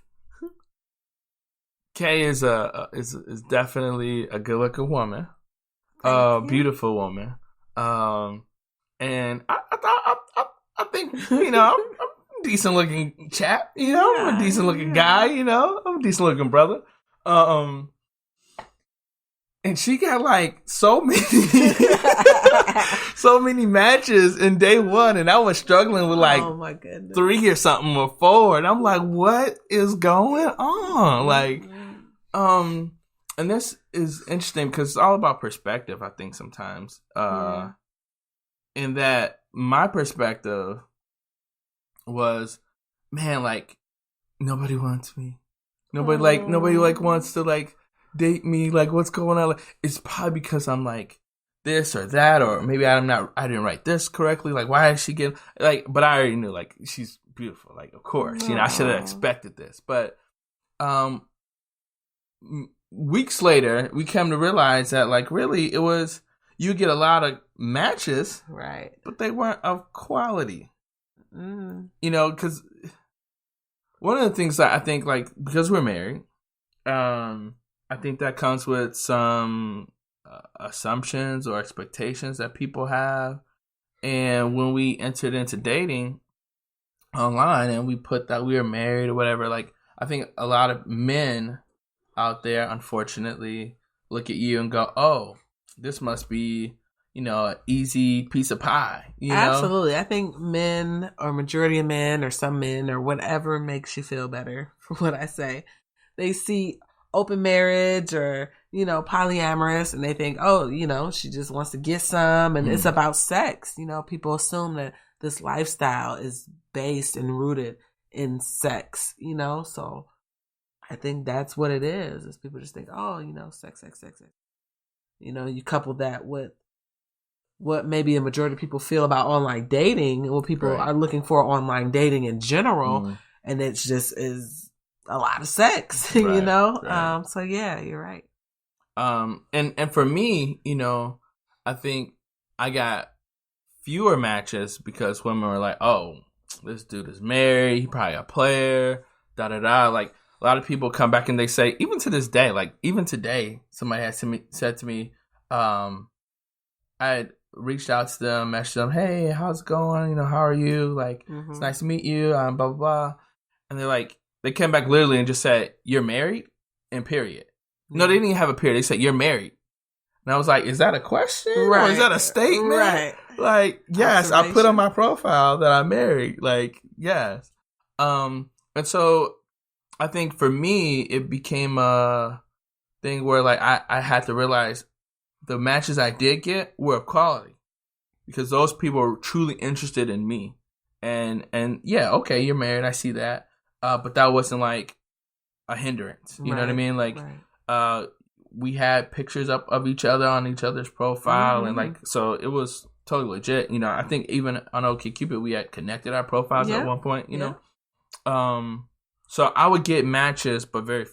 Kay is definitely a good looking woman, beautiful woman, and I think, you know, I'm a decent looking chap, you know, I'm a decent looking guy, you know, I'm a decent looking brother, and she got like so many matches in day one, and I was struggling with like 3 or something or 4, and I'm like, what is going on? Like, and this is interesting because it's all about perspective, I think, sometimes. In that my perspective was, man, like, nobody wants me. Nobody wants to like date me. Like, what's going on? Like, it's probably because I'm like this or that, or maybe I didn't write this correctly. Like, why is she getting like? But I already knew, like, she's beautiful. Like, of course, you know, I should have expected this. But weeks later, we came to realize that, like, really, it was, you get a lot of matches, right? But they weren't of quality. You know, because one of the things that I think, like, because we're married, I think that comes with some assumptions or expectations that people have. And when we entered into dating online and we put that we were married or whatever, like, I think a lot of men out there, unfortunately, look at you and go, oh, this must be, you know, an easy piece of pie. You know? Absolutely. I think men, or majority of men, or some men, or whatever makes you feel better for what I say, they see open marriage or, you know, polyamorous, and they think, oh, you know, she just wants to get some, and it's about sex. You know, people assume that this lifestyle is based and rooted in sex, you know, so I think that's what it is people just think, oh, you know, sex. You know, you couple that with what maybe a majority of people feel about online dating, and what people are looking for online dating in general, and it's just is a lot of sex, you know? Right. So yeah, you're right. And for me, you know, I think I got fewer matches because women were like, oh, this dude is married, he probably a player, da-da-da. Like, a lot of people come back and they say, even to this day, like, even today, somebody said to me, I had reached out to them, messaged them, hey, how's it going? You know, how are you? Like, it's nice to meet you, blah, blah, blah. And they're like, they came back literally and just said, you're married? And period. No, they didn't even have a period. They said, you're married. And I was like, is that a question? Right. Or is that a statement? Right. Like, yes, I put on my profile that I'm married. Like, yes. And so I think for me, it became a thing where, like, I had to realize the matches I did get were of quality because those people were truly interested in me. And yeah, okay, you're married. I see that. But that wasn't like a hindrance. You know what I mean? Like, we had pictures up of each other on each other's profile. And like, so it was totally legit. You know, I think even on OkCupid, we had connected our profiles at one point, you know? So I would get matches, but very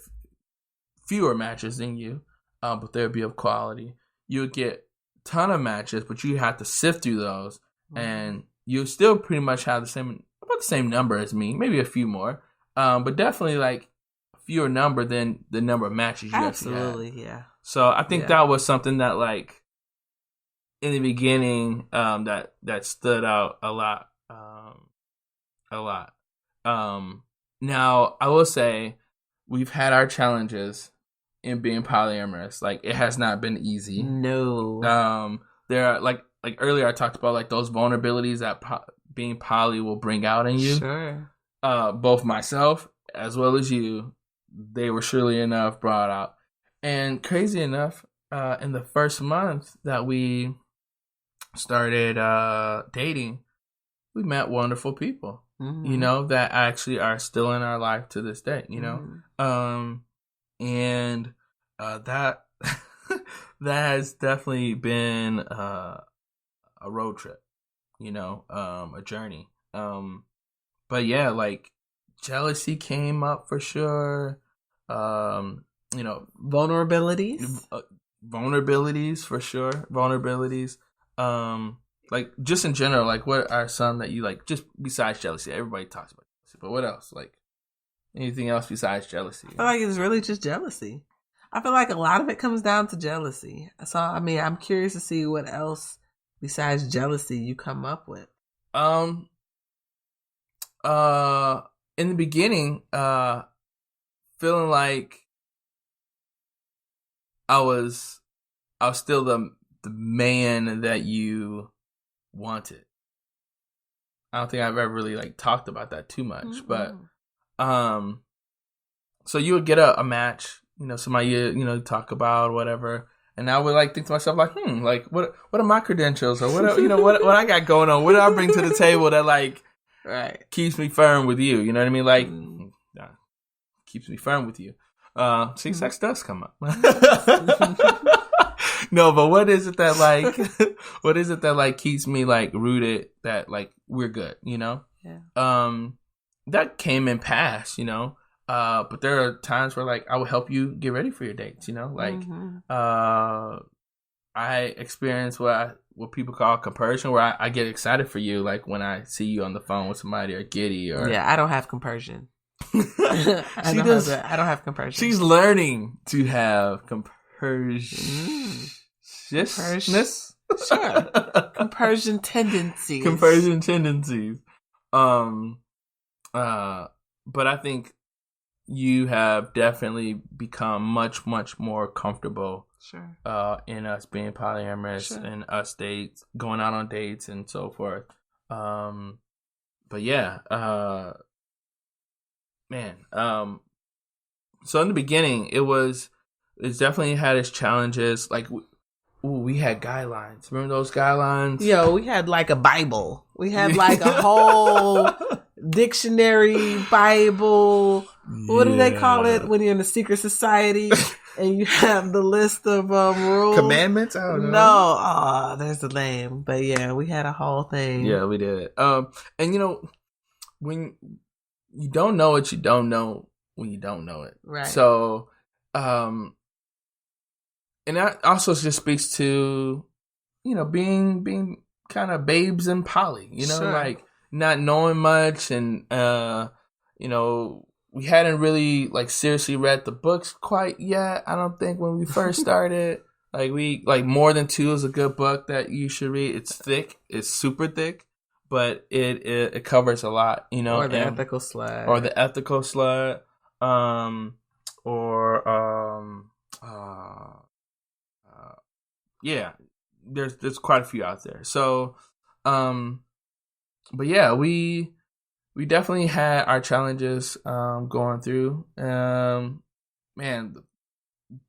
fewer matches than you, but they would be of quality. You would get a ton of matches, but you have to sift through those, and you still pretty much have about the same number as me, maybe a few more, but definitely like a fewer number than the number of matches you actually had. Absolutely, yeah. So I think that was something that, like, in the beginning, that stood out a lot, Now, I will say we've had our challenges in being polyamorous. Like, it has not been easy. No. There are, like earlier I talked about, like, those vulnerabilities that being poly will bring out in you. Sure. Both myself as well as you, they were surely enough brought out. And crazy enough, in the first month that we started dating, we met wonderful people. You know, that actually are still in our life to this day, you know? And that that has definitely been a road trip, you know, a journey. But yeah, like, jealousy came up for sure. You know, vulnerabilities for sure. Vulnerabilities. Like, just in general, like, what are some that you like, just besides jealousy? Everybody talks about jealousy, but what else? Like, anything else besides jealousy? I feel like it's really just jealousy. I feel like a lot of it comes down to jealousy. So, I mean, I'm curious to see what else besides jealousy you come up with. In the beginning, feeling like I was still the man that you wanted. I don't think I've ever really, like, talked about that too much, but so you would get a match, you know, somebody you know talk about or whatever, and I would, like, think to myself, like, like, what are my credentials, or what, you know, what I got going on, what do I bring to the table that, like, keeps me firm with you, you know what I mean? Like, keeps me firm with you. See, sex does come up. No, but what is it that, like, keeps me, like, rooted that, like, we're good, you know? Yeah. That came and passed, you know? But there are times where, like, I will help you get ready for your dates, you know? Like, I experience what people call compersion, where I get excited for you, like when I see you on the phone with somebody or giddy or. Yeah, I don't have compersion. I don't have compersion. She's learning to have compersion. Sure. Compersion tendencies. Compersion tendencies. But I think you have definitely become much, much more comfortable. Sure. In us being polyamorous and us going out on dates and so forth. But yeah, man. So in the beginning, it's definitely had its challenges. Like, we had guidelines. Remember those guidelines? Yo, we had like a Bible. We had like a whole dictionary Bible. What do they call it when you're in a secret society and you have the list of rules? Commandments? I don't know. No, there's the name. But yeah, we had a whole thing. Yeah, we did. And when you don't know what you don't know when you don't know it. Right. So, and that also just speaks to, being kind of babes in poly, like not knowing much and, we hadn't really like seriously read the books quite yet. I don't think when we first started, like More Than Two is a good book that you should read. It's thick. It's super thick, but it covers a lot, Or the ethical slut. Yeah, there's quite a few out there. So, but yeah, we definitely had our challenges going through. Man,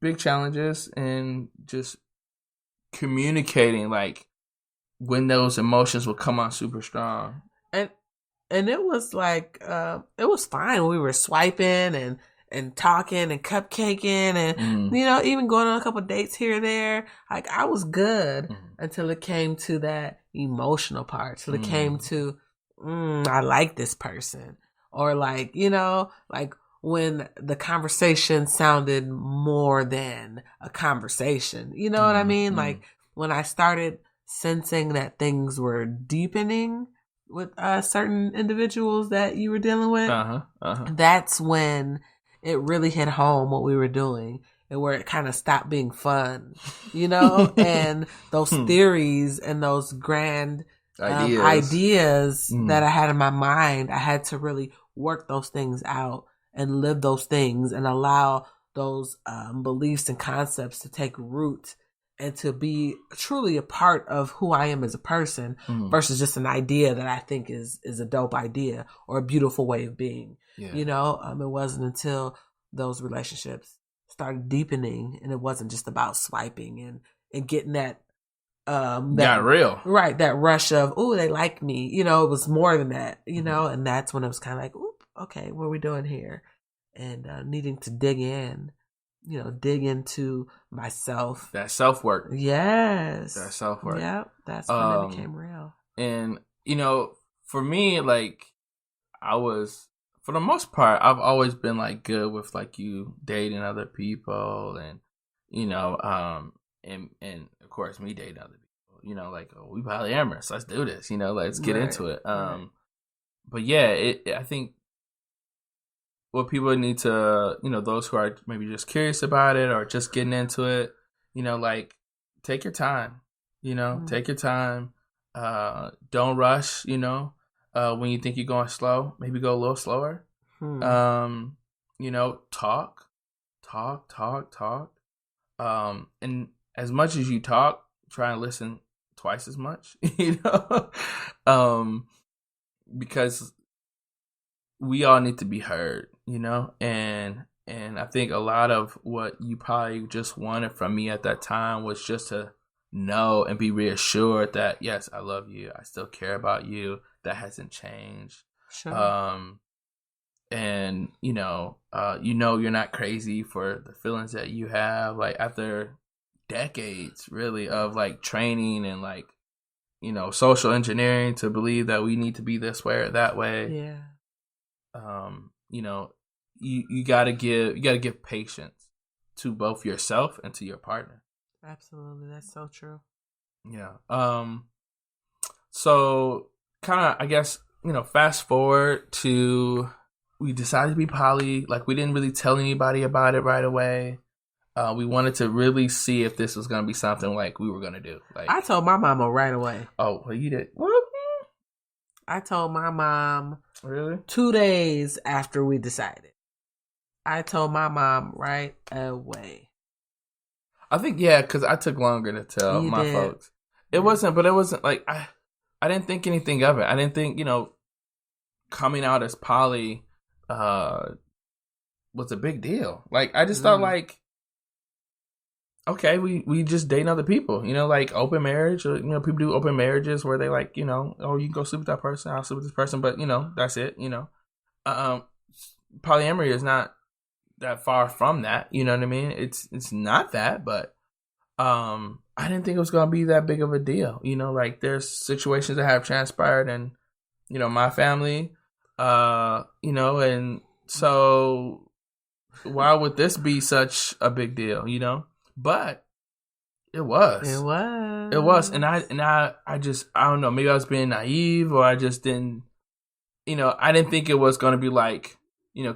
big challenges and just communicating like when those emotions would come on super strong. And it was like it was fine. We were swiping and talking and cupcaking and even going on a couple dates here and there. Like I was good until it came to that emotional part. Till it came to I like this person, or like like when the conversation sounded more than a conversation. You know what I mean? Like when I started sensing that things were deepening with certain individuals that you were dealing with, that's when it really hit home what we were doing, and where it kind of stopped being fun, and those theories and those grand ideas that I had in my mind, I had to really work those things out and live those things and allow those beliefs and concepts to take root and to be truly a part of who I am as a person versus just an idea that I think is a dope idea or a beautiful way of being. Yeah. It wasn't until those relationships started deepening and it wasn't just about swiping and getting that got real. Right, that rush of, oh, they like me. It was more than that, and that's when it was kind of like, oop, okay, what are we doing here? And needing to dig into myself. That self-work. Yes. That self-work. Yep, that's when it became real. And, for me, like, I was, for the most part, I've always been, like, good with, like, you dating other people and, and of course, me dating other people, like, oh, we polyamorous. Let's do this, let's get into it. But yeah, I think what people need to, those who are maybe just curious about it or just getting into it, like, take your time, take your time. Don't rush, when you think you're going slow, maybe go a little slower. Talk. And as much as you talk, try and listen twice as much, because we all need to be heard, and I think a lot of what you probably just wanted from me at that time was just to know and be reassured that, yes, I love you. I still care about you. That hasn't changed. Sure. And, you're not crazy for the feelings that you have, like, after decades, really, of, like, training and, like, social engineering to believe that we need to be this way or that way. Yeah. You gotta give patience to both yourself and to your partner. Absolutely. That's so true. Yeah. So kind of, I guess, fast forward to, we decided to be poly. Like, we didn't really tell anybody about it right away. We wanted to really see if this was going to be something like we were going to do. Like, I told my mama right away. Oh, well, you did? What? I told my mom. Really? 2 days after we decided. I told my mom right away. I think, yeah, because I took longer to tell my folks. It wasn't like, I didn't think anything of it. I didn't think, coming out as poly was a big deal. Like, I just thought, like, okay, we just dating other people, like open marriage, or, people do open marriages where they like, oh, you can go sleep with that person, I'll sleep with this person, but, that's it, polyamory is not that far from that, you know what I mean? It's not that, but I didn't think it was going to be that big of a deal, like there's situations that have transpired in, my family, and so why would this be such a big deal, But it was. And I just, I don't know, maybe I was being naive, or I just didn't, I didn't think it was going to be like,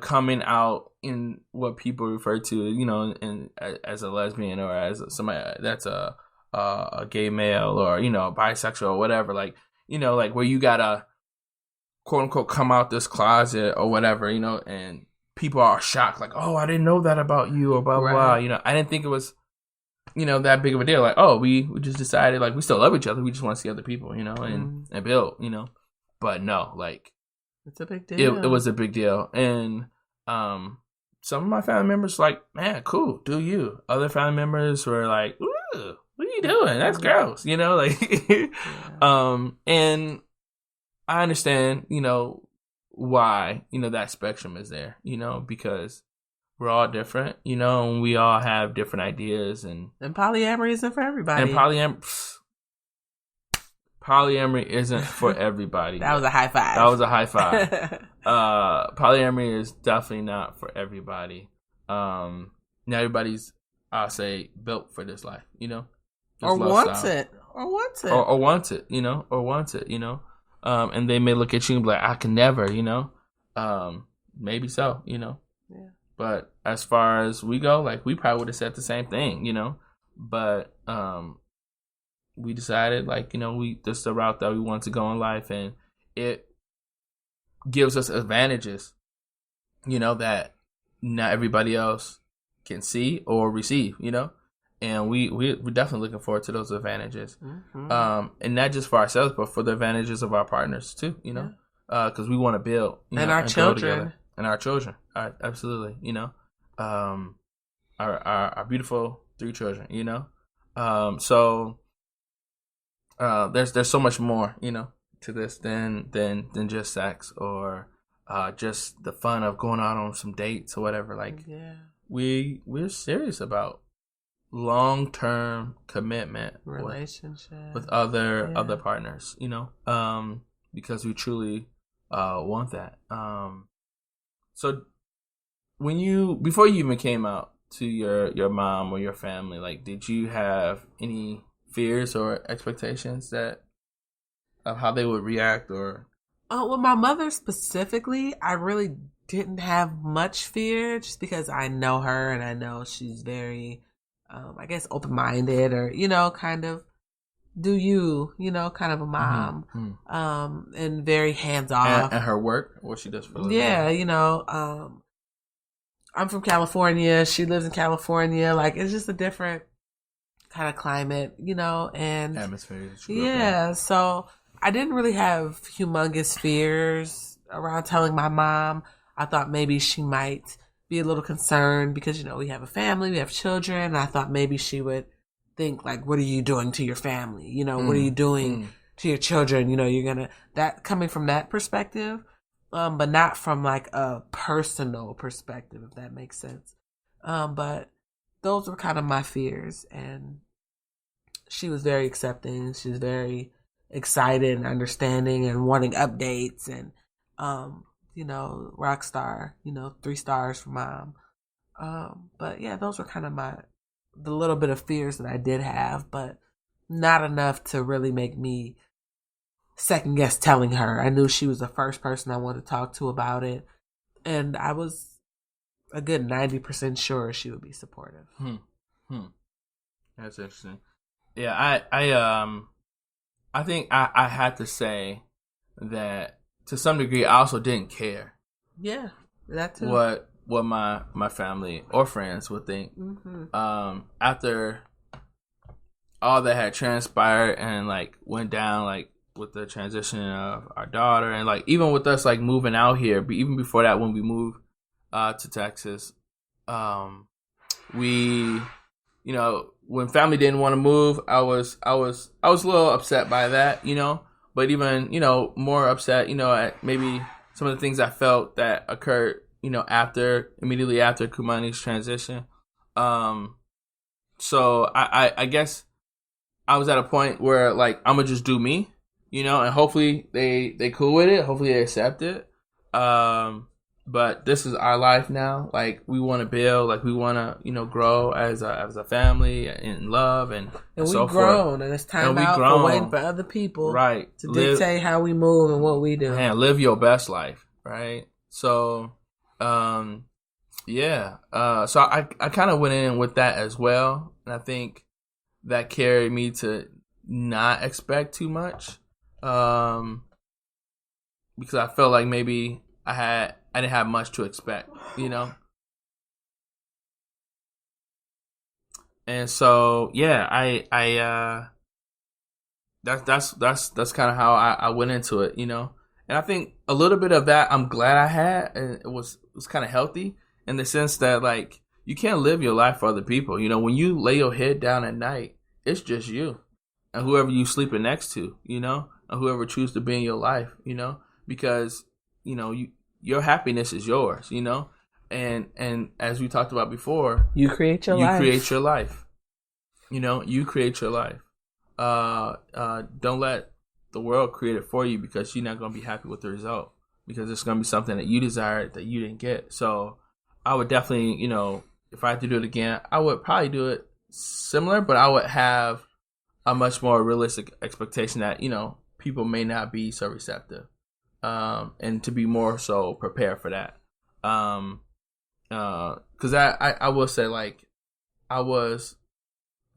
coming out in what people refer to, and as a lesbian, or as somebody that's a gay male, or, bisexual, or whatever, like, like where you gotta quote unquote come out this closet or whatever, and people are shocked, like, oh, I didn't know that about you, or blah, blah, blah. I didn't think it was, that big of a deal. Like, oh, we just decided, like, we still love each other. We just want to see other people, and build, But no, like, it's a big deal. It was a big deal. And some of my family members were like, man, cool, do you. Other family members were like, ooh, what are you doing? That's gross, like, and I understand, why, that spectrum is there, because we're all different, and we all have different ideas, and polyamory isn't for everybody. And polyamory isn't for everybody. That was a high five. Polyamory is definitely not for everybody. Not everybody's, I'll say, built for this life, or wants it. Or wants it, and they may look at you and be like, I can never, maybe so, Yeah. But as far as we go, like, we probably would have said the same thing, But we decided, like, this is the route that we want to go in life, and it gives us advantages, that not everybody else can see or receive, And we're definitely looking forward to those advantages, and not just for ourselves, but for the advantages of our partners too, because we want to build, and our children. And our children, absolutely, our beautiful 3 children, so there's so much more, to this than just sex, or just the fun of going out on some dates or whatever. Like, we're serious about long-term commitment, relationship with other partners, because we truly want that. So before you even came out to your mom or your family, like, did you have any fears or expectations of how they would react, or? Well, my mother specifically, I really didn't have much fear, just because I know her and I know she's very, I guess, open-minded, or, kind of kind of a mom, and very hands-off. And her work, what she does for a living. Yeah, I'm from California. She lives in California. Like, it's just a different kind of climate, and atmosphere. Yeah, so I didn't really have humongous fears around telling my mom. I thought maybe she might be a little concerned because, we have a family, we have children. And I thought maybe she would think, like, what are you doing to your family? What are you doing to your children? You're that coming from that perspective, but not from like a personal perspective, if that makes sense. But those were kind of my fears, and she was very accepting. She was very excited and understanding and wanting updates, and rock star, 3 stars for mom. But yeah, those were kind of the little bit of fears that I did have, but not enough to really make me second guess telling her. I knew she was the first person I wanted to talk to about it, and I was a good 90% sure she would be supportive. That's interesting. Yeah, I think I had to say that to some degree I also didn't care. Yeah, that too. What my family or friends would think. After all that had transpired and like went down, like with the transition of our daughter, and like even with us like moving out here, but even before that when we moved to Texas, we, you know, when family didn't want to move, I was a little upset by that, you know, but even, you know, more upset, you know, at maybe some of the things I felt that occurred, you know, immediately after Kumani's transition. So I guess I was at a point where like, I'm gonna just do me, you know, and hopefully they cool with it. Hopefully they accept it. But this is our life now. Like, we want to build, like, we want to, you know, grow as a family in love and so we've grown, and it's time out for waiting for other people, right, to dictate how we move and what we do. Man, live your best life, right? So, yeah. So I kind of went in with that as well, and I think that carried me to not expect too much, because I felt like maybe I didn't have much to expect, you know? And so, yeah, that's kind of how I went into it, you know? And I think a little bit of that I'm glad I had, and it was kind of healthy in the sense that, like, you can't live your life for other people. You know, when you lay your head down at night, it's just you and whoever you sleeping next to, you know, and whoever chooses to be in your life, you know, because, you know, your happiness is yours, you know? And as we talked about before, you create your life. You create your life. You know, you create your life. Don't let the world create it for you, because you're not going to be happy with the result, because it's going to be something that you desired that you didn't get. So I would definitely, you know, if I had to do it again, I would probably do it similar, but I would have a much more realistic expectation that, you know, people may not be so receptive. And to be more so prepared for that. Because I will say, like, I was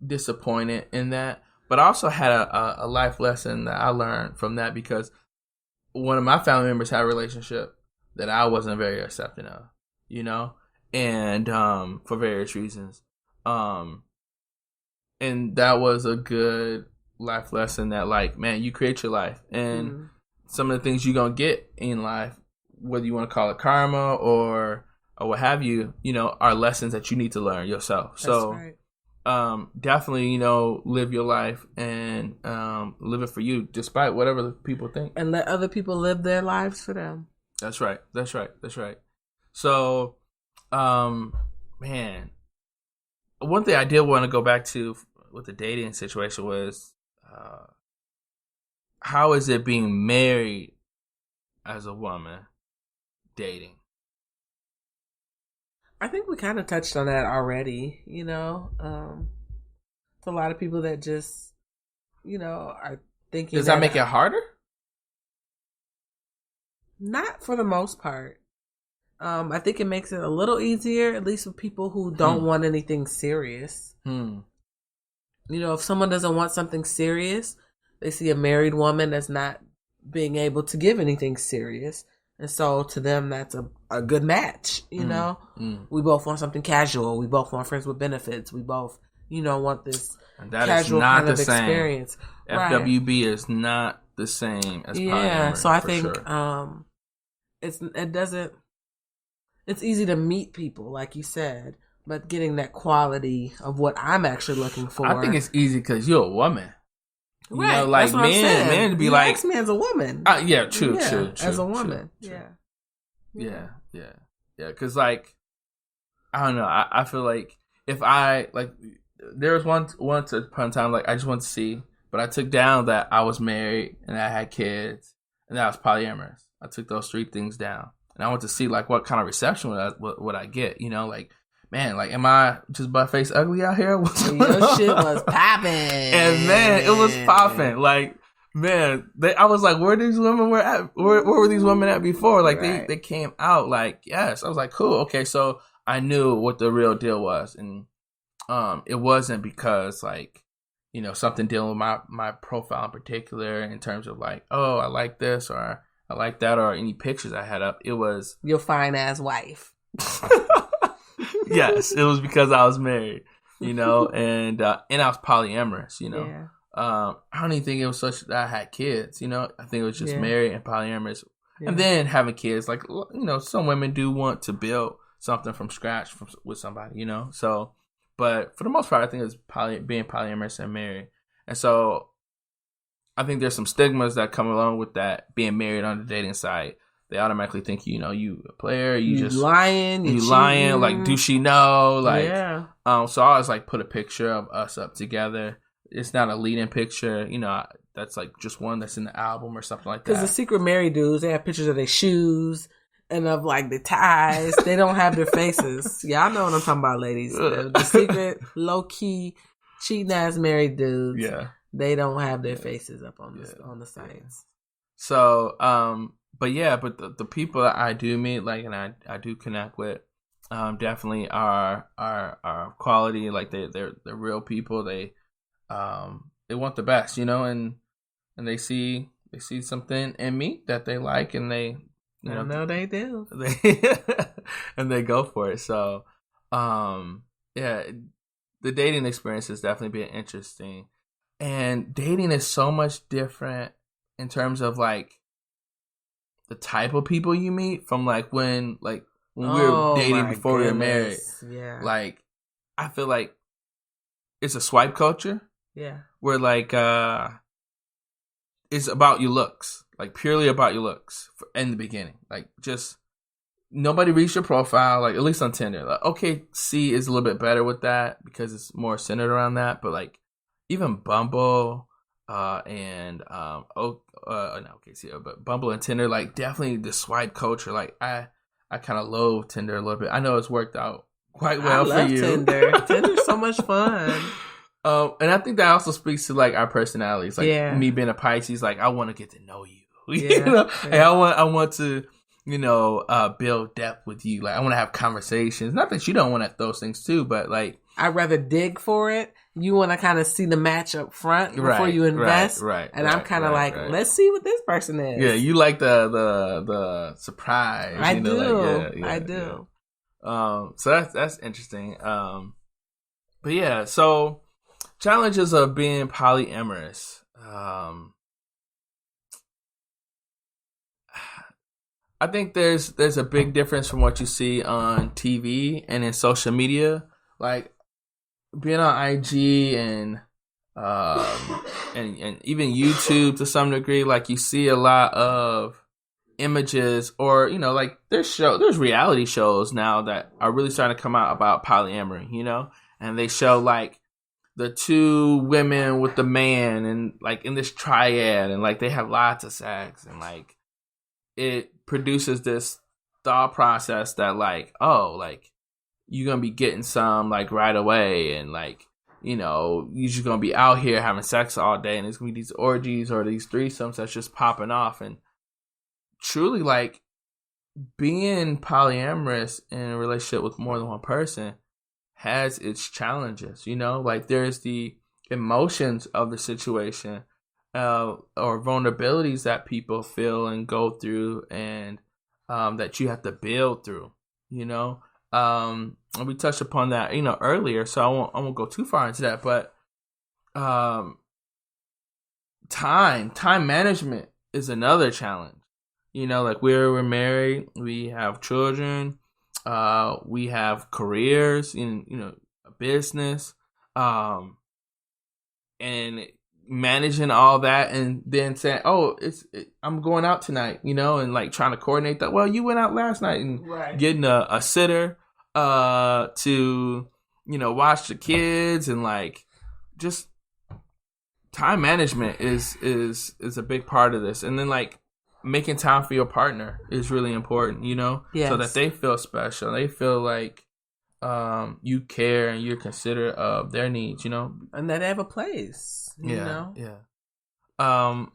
disappointed in that, but I also had a life lesson that I learned from that, because one of my family members had a relationship that I wasn't very accepting of, you know, and for various reasons. And that was a good life lesson that, like, man, you create your life, and some of the things you're going to get in life, whether you want to call it karma or what have you, you know, are lessons that you need to learn yourself. That's so right. Definitely, you know, live your life and live it for you, despite whatever the people think. And let other people live their lives for them. That's right. So, man, one thing I did want to go back to with the dating situation was, how is it being married as a woman dating? I think we kind of touched on that already, you know. It's a lot of people that just, you know, are thinking. Does that make it harder? Not for the most part. I think it makes it a little easier, at least for people who don't want anything serious. You know, if someone doesn't want something serious, they see a married woman that's not being able to give anything serious. And so to them, that's a good match, you know? We both want something casual. We both want friends with benefits. We both, you know, want this casual kind of experience. FWB is not the same as polyamory. Yeah, so I think it's easy to meet people, like you said, but getting that quality of what I'm actually looking for. I think it's easy because you're a woman. You right. know, like men to be like, next man's a woman. Yeah, true. As a woman. True. Yeah. Because, like, I don't know. I feel like if I, like, there was once upon a time, like, I just wanted to see, but I took down that I was married and I had kids and that I was polyamorous. I took those 3 things down. And I want to see, like, what kind of reception would I get, you know? Like, man, like, am I just butt face ugly out here? Your shit was popping. And man, it was popping. Like, man, I was like, where these women were at? Where were these women at before? Like, they came out like, yes. I was like, cool. Okay, so I knew what the real deal was. And it wasn't because, like, you know, something dealing with my profile in particular in terms of like, oh, I like this or I like that or any pictures I had up. It was your fine ass wife. Yes, it was because I was married, you know, and I was polyamorous, you know. Yeah. I don't even think it was such that I had kids, you know. I think it was just married and polyamorous. Yeah. And then having kids, like, you know, some women do want to build something from scratch with somebody, you know. So, but for the most part, I think it was being polyamorous and married. And so I think there's some stigmas that come along with that, being married on the dating site. They automatically think, you know, you a player, you just lying, you lying. Like, do she know? Like, so I always like put a picture of us up together. It's not a lead-in picture, you know. That's like just one that's in the album or something like that. Because the secret married dudes, they have pictures of their shoes and of like the ties. They don't have their faces. Y'all know what I'm talking about, ladies. The secret, low-key, cheating ass married dudes. Yeah, they don't have their faces up on the sites. Yeah. So, but the people that I do meet, like, and I do connect with, definitely are quality. Like, they're real people. They want the best, you know, and they see something in me that they like, and they, you know, no, they do. And they go for it. So, yeah, the dating experience has definitely been interesting, and dating is so much different in terms of like the type of people you meet from like when we were dating before we were married. Yeah. Like, I feel like it's a swipe culture. Yeah. Where like it's about your looks. Like, purely about your looks in the beginning. Like, just nobody reads your profile, like, at least on Tinder. Like, OKC is a little bit better with that because it's more centered around that, but like even Bumble not OKC, but Bumble and Tinder, like, definitely the swipe culture. Like, I kind of loathe Tinder a little bit. I know it's worked out quite well for you. Tinder. Tinder's so much fun. And I think that also speaks to like our personalities. Like, me being a Pisces, like, I want to get to know you. You know? Like, I want to, you know, build depth with you. Like, I want to have conversations. Not that you don't want those things too, but like, I'd rather dig for it. You want to kind of see the match up front before you invest. Right. And I'm kind of let's see what this person is. Yeah, you like the surprise. I do. Like, I do. Yeah. So that's interesting. But yeah, so challenges of being polyamorous. I think there's a big difference from what you see on TV and in social media. Like, being on IG and even YouTube to some degree, like, you see a lot of images, or, you know, like, there's reality shows now that are really starting to come out about polyamory, you know, and they show like the two women with the man and like in this triad, and like they have lots of sex, and like it produces this thought process that like, oh, like, you're gonna be getting some like right away, and like, you know, you're just gonna be out here having sex all day, and there's gonna be these orgies or these threesomes that's just popping off. And truly, like, being polyamorous in a relationship with more than one person has its challenges, you know. Like, there's the emotions of the situation, or vulnerabilities that people feel and go through, and that you have to build through, you know. And we touched upon that, you know, earlier, so I won't go too far into that, but time management is another challenge. You know, like, we're married, we have children, we have careers in, you know, a business, and managing all that, and then saying, oh, I'm going out tonight, you know, and like trying to coordinate that. Well, you went out last night, and getting a sitter to, you know, watch the kids, and like, just time management is a big part of this. And then like making time for your partner is really important, you know, so that they feel special. They feel like you care and you're considerate of their needs, and that they have a place. You know?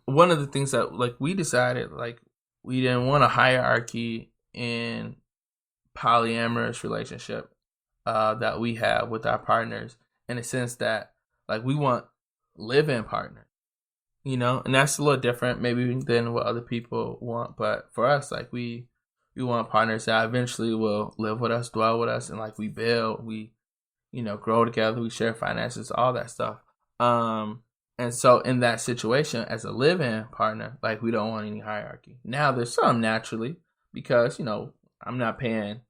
One of the things that like we decided like we didn't want a hierarchy in polyamorous relationship that we have with our partners, in a sense that like we want live-in partners, and that's a little different maybe than what other people want. But for us, like we want partners that eventually will live with us, dwell with us, and like we build, we grow together, we share finances, all that stuff. And so in that situation, as a live-in partner, like we don't want any hierarchy. Now there's some naturally because I'm not paying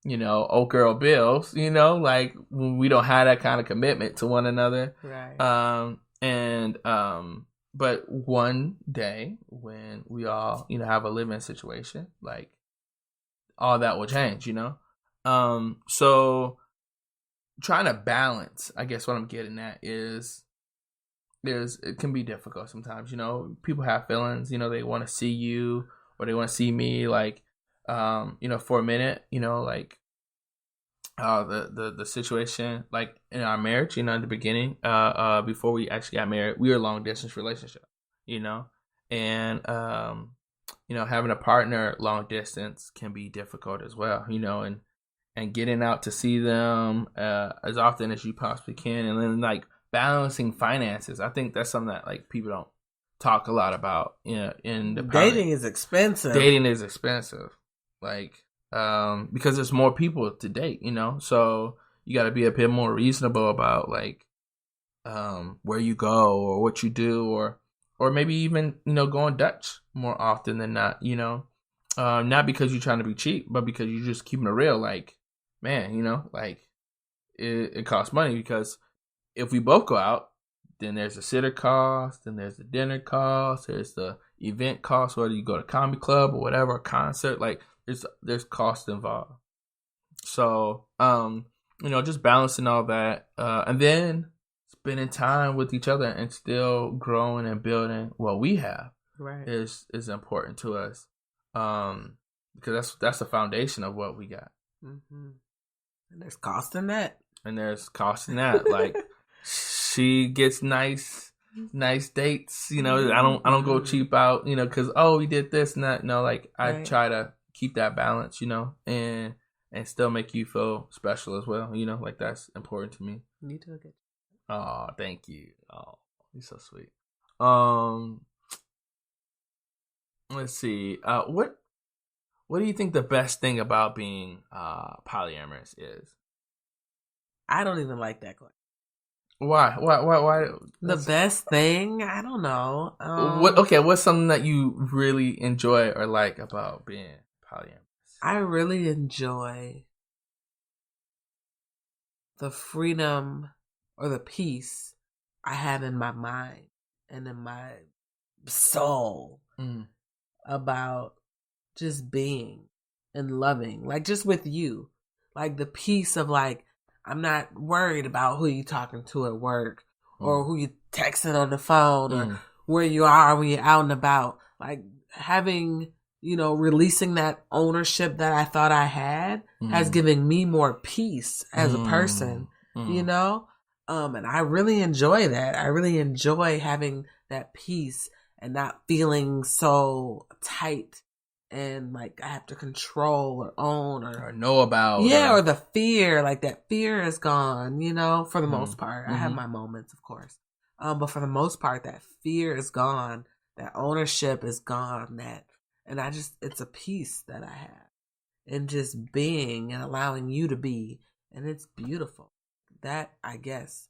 old girl bills, like when we don't have that kind of commitment to one another. Right. But one day when we all, have a live-in situation, like all that will change, So trying to balance, I guess what I'm getting at is it can be difficult sometimes, people have feelings, they want to see you or they want to see me like, for a minute, like the situation, like in our marriage, in the beginning, before we actually got married, we were a long distance relationship, and having a partner long distance can be difficult as well, and getting out to see them as often as you possibly can, and then like balancing finances. I think that's something that like people don't talk a lot about. In the dating is expensive. Like because there's more people to date, so you got to be a bit more reasonable about like where you go or what you do, or maybe even going Dutch more often than not. Not because you're trying to be cheap, but because you're just keeping it real. Like, man, like it costs money, because if we both go out, then there's a sitter cost, then there's the dinner cost, there's the event cost, whether you go to comedy club or whatever, a concert, like there's cost involved. So, just balancing all that, and then spending time with each other and still growing and building what we have, right, is important to us, because that's the foundation of what we got. Mm-hmm. And there's cost in that. Like she gets nice dates, I don't go cheap out, because we did this and that. No, like I try to keep that balance, and still make you feel special as well, like that's important to me. You took it. Oh, thank you. Oh, you're so sweet. Let's see. What do you think the best thing about being polyamorous is? I don't even like that question. Why? The best thing? I don't know. What's something that you really enjoy or like about being polyamorous? I really enjoy the freedom or the peace I have in my mind and in my soul about just being and loving, like just with you, like the peace of like, I'm not worried about who you talking to at work or who you texting on the phone or where you are when you're out and about. Like having, releasing that ownership that I thought I had has given me more peace as a person, and I really enjoy that. I really enjoy having that peace and not feeling so tight and like I have to control or own or know about. Yeah, or the fear. Like that fear is gone, for the most part. I have my moments, of course. But for the most part, that fear is gone. That ownership is gone. And it's a peace that I have. And just being and allowing you to be. And it's beautiful. That, I guess,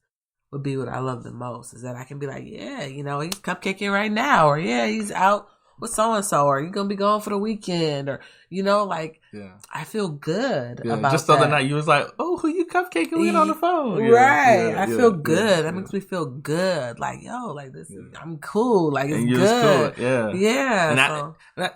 would be what I love the most. Is that I can be like, yeah, he's cupcaking right now. Or yeah, he's out with so-and-so, or you gonna be gone for the weekend, or I feel good about just the other night you was like, oh, who you cupcaking with on the phone, right? I feel good. That makes me feel good, like like this I'm cool, like it's good, cool. And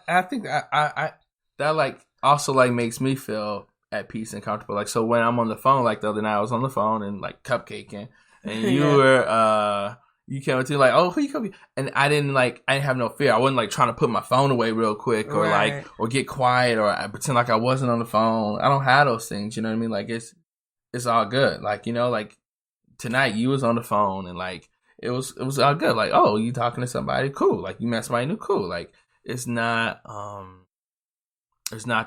I think I that like also like makes me feel at peace and comfortable. Like, so when I'm on the phone, like the other night I was on the phone and like cupcaking, and you were you came up to me like, oh, who you come? And I didn't have no fear. I wasn't like trying to put my phone away real quick or or get quiet or I pretend like I wasn't on the phone. I don't have those things. You know what I mean? Like it's all good. Like, you know, like tonight you was on the phone and like it was all good. Like, oh, you talking to somebody, cool. Like you met somebody new, cool. Like it's not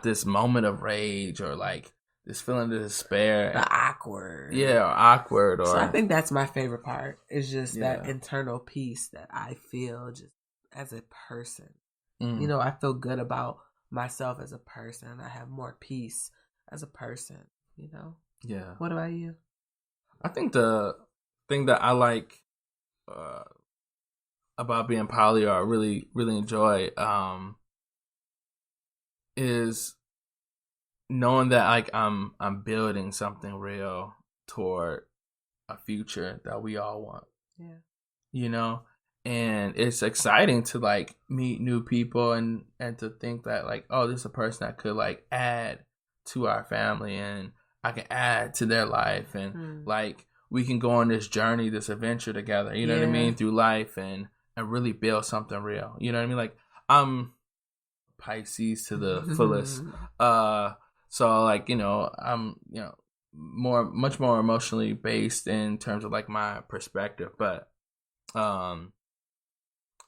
this moment of rage or like this feeling of despair. The awkward. Yeah, awkward. Or so I think that's my favorite part. Is just that internal peace that I feel just as a person. You know, I feel good about myself as a person. I have more peace as a person, you know? Yeah. What about you? I think the thing that I like about being poly or really, really enjoy is knowing that like I'm building something real toward a future that we all want. Yeah. You know? And it's exciting to like meet new people and to think that like, oh, this is a person that could like add to our family and I can add to their life and like we can go on this journey, this adventure together, you know what I mean, through life and really build something real. You know what I mean? Like I'm Pisces to the fullest. So like, you know, I'm, you know, much more emotionally based in terms of like my perspective, but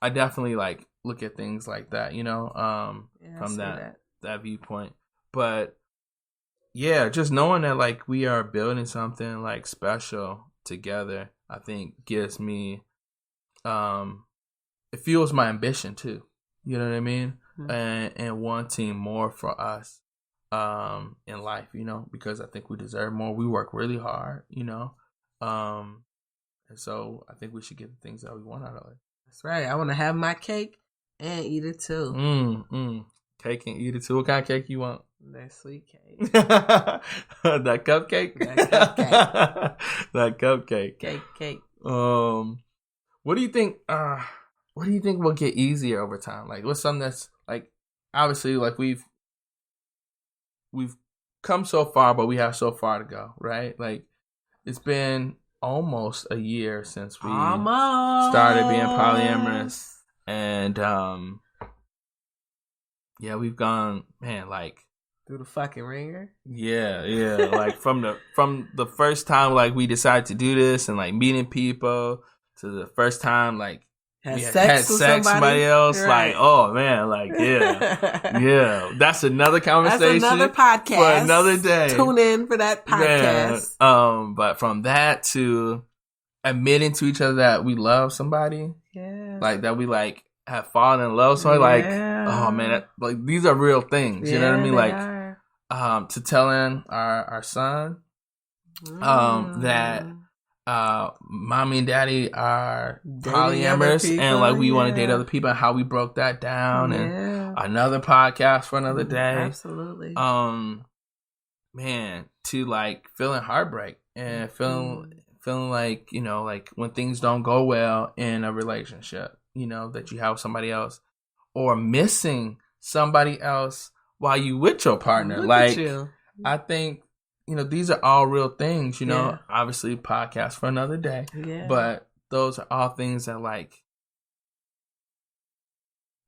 I definitely like look at things like that, you know, from that viewpoint. But yeah, just knowing that like we are building something like special together, I think gives me, it fuels my ambition too. You know what I mean? And wanting more for us, in life, you know, because I think we deserve more. We work really hard, you know, and so I think we should get the things that we want out of life. That's right. I want to have my cake and eat it too. Cake and eat it too. What kind of cake you want? That sweet cake. That cupcake? That cupcake. Cake. What do you think will get easier over time? Like what's something that's like, obviously like we've come so far, but we have so far to go, right? Like it's been almost a year since we started being polyamorous, and we've gone, man, like through the fucking ringer. Yeah, like from the first time like we decided to do this and like meeting people to the first time like had sex with somebody else, right. Like, oh man, like yeah. That's another conversation. That's another podcast for another day. Tune in for that podcast. Man, but from that to admitting to each other that we love somebody, like that we like have fallen in love, so like, oh man, like these are real things. You know what I mean? Like, to telling our son, that. Mommy and daddy are polyamorous and like we want to date other people and how we broke that down and another podcast for another day. Absolutely. Man, to like feeling heartbreak and feeling like, you know, like when things don't go well in a relationship, you know, that you have somebody else or missing somebody else while you with your partner. Look like at you. I think, you know, these are all real things, you know, obviously podcast for another day, but those are all things that like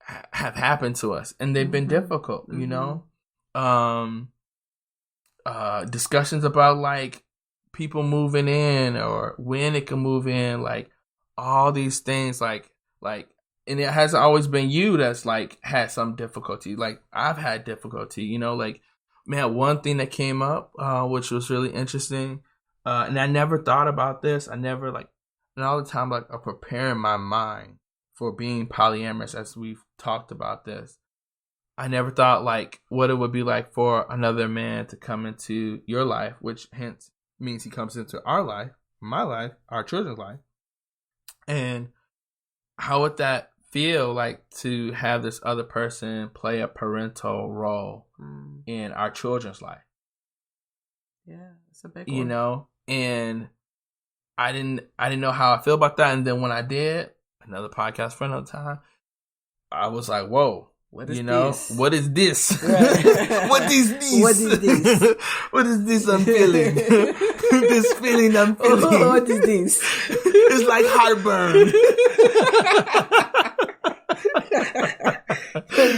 have happened to us and they've been difficult, you know, discussions about like people moving in or when it can move in, like all these things, like, and it hasn't always been you that's like had some difficulty. Like I've had difficulty, you know, like, man, one thing that came up, which was really interesting, and I never thought about this. I never like, and all the time, like, I'm preparing my mind for being polyamorous as we've talked about this. I never thought like what it would be like for another man to come into your life, which hence means he comes into our life, my life, our children's life, and how would that feel like to have this other person play a parental role in our children's life? Yeah, it's a big one. You know, and I didn't know how I feel about that. And then when I did, another podcast for another time, I was like, whoa. What is this? What is this? What is this? What is this I'm feeling? This feeling I'm feeling. Oh, what is this? It's like heartburn.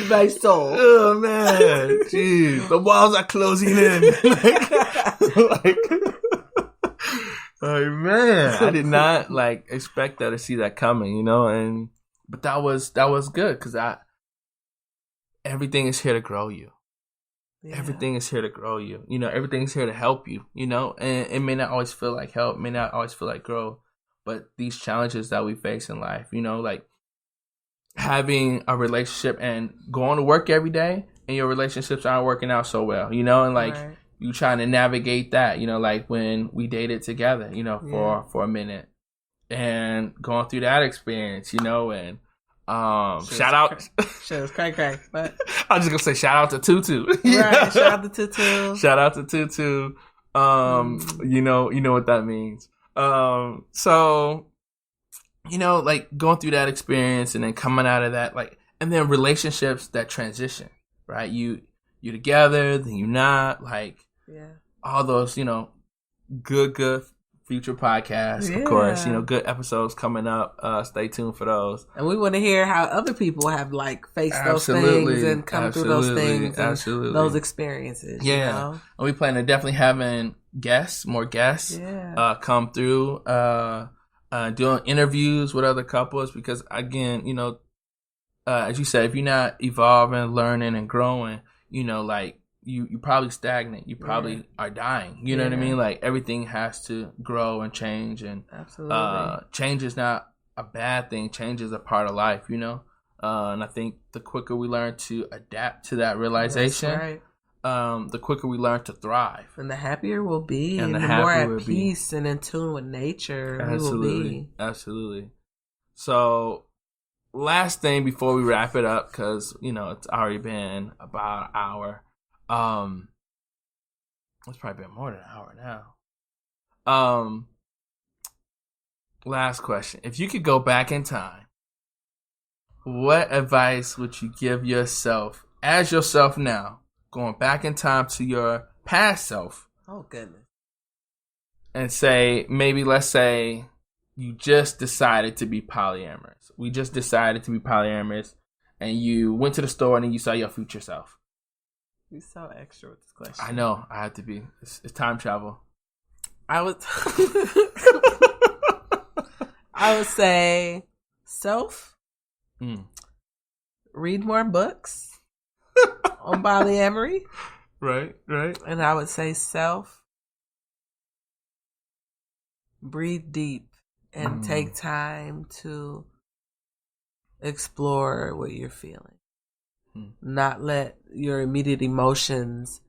My soul. Oh man, jeez, the walls are closing in. Oh man, I did not like expect that to see that coming, you know, but that was good because everything is here to grow you. Yeah. Everything is here to grow you. You know, everything's here to help you, you know, and it may not always feel like help, may not always feel like growth, but these challenges that we face in life, you know, like having a relationship and going to work every day and your relationships aren't working out so well, you know, and like you trying to navigate that, you know, like when we dated together, you know, for a minute and going through that experience, you know, and shout out. Shit was cray. But I was just gonna say shout out to Tutu. Right, shout out to Tutu. Shout out to Tutu. You know what that means. So, you know, like going through that experience and then coming out of that, like, and then relationships that transition, right? You're together, then you're not, like, all those, you know, good future podcasts, of course, you know, good episodes coming up. Stay tuned for those. And we want to hear how other people have like faced those things and come through those things and those experiences. Yeah. You know? And we plan on definitely having more guests come through, doing interviews with other couples because again, you know, as you said, if you're not evolving, learning and growing, you know, like you probably stagnant. You probably are dying. You know what I mean? Like everything has to grow and change, and change is not a bad thing. Change is a part of life, you know. And I think the quicker we learn to adapt to that realization, the quicker we learn to thrive, and the happier we'll be, and the more at peace and in tune with nature we will be. Absolutely. So, last thing before we wrap it up, because you know it's already been about an hour. It's probably been more than an hour now. Last question. If you could go back in time, what advice would you give yourself as yourself now, going back in time to your past self? Oh, goodness. And say, maybe let's say you just decided to be polyamorous. We just decided to be polyamorous and you went to the store and then you saw your future self. You're so extra with this question. I know. I have to be. It's time travel. I would say self. Read more books on polyamory. Right. And I would say self. Breathe deep and take time to explore what you're feeling. Not let your immediate emotions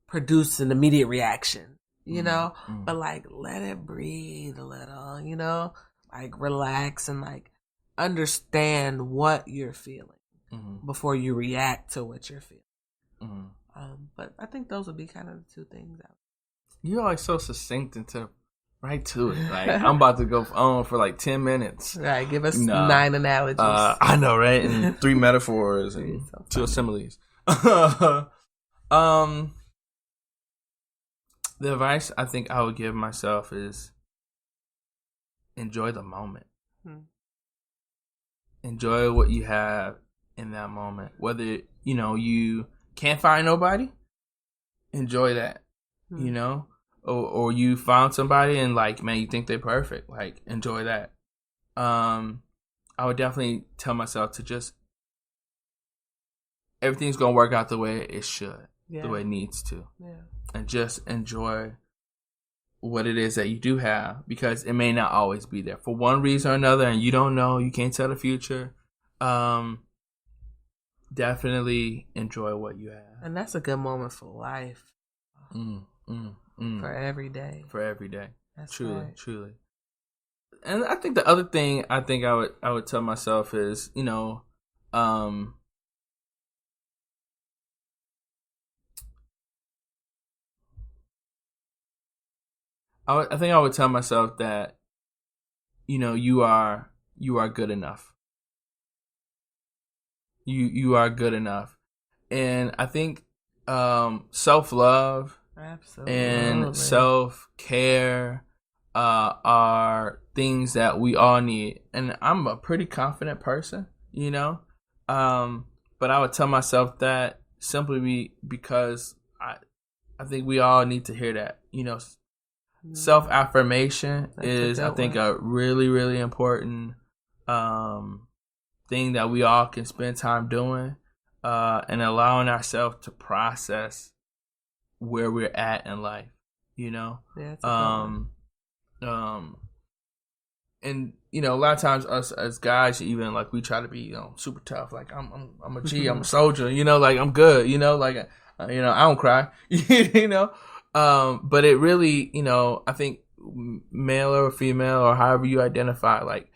produce an immediate reaction, you know, but like let it breathe a little, you know, like relax and like understand what you're feeling before you react to what you're feeling. But I think those would be kind of the two things. You're always so succinct and right to it. Like I'm about to go on for like 10 minutes. Right, give us 9 analogies. I know, right? And 3 metaphors and 2 similes. The advice I think I would give myself is enjoy the moment. Enjoy what you have in that moment. Whether, you know, you can't find nobody, enjoy that, you know? Or you found somebody and like, man, you think they're perfect. Like, enjoy that. I would definitely tell myself to just, everything's going to work out the way it should, the way it needs to. Yeah. And just enjoy what it is that you do have because it may not always be there for one reason or another. And you don't know, you can't tell the future. Definitely enjoy what you have. And that's a good moment for life. For every day. That's truly. And I think the other thing I would tell myself is, you know, I think I would tell myself that, you know, you are good enough. You are good enough. And I think self-love and self-care are things that we all need. And I'm a pretty confident person, you know. But I would tell myself that simply because I think we all need to hear that, you know. self-affirmation is, I think, a really, really important thing that we all can spend time doing, and allowing ourselves to process where we're at in life, you know? Yeah, and you know, a lot of times us as guys, even like we try to be, you know, super tough. Like I'm a G, I'm a soldier, you know, like I'm good, you know, like you know, I don't cry, you know. But it really, you know, I think male or female or however you identify, like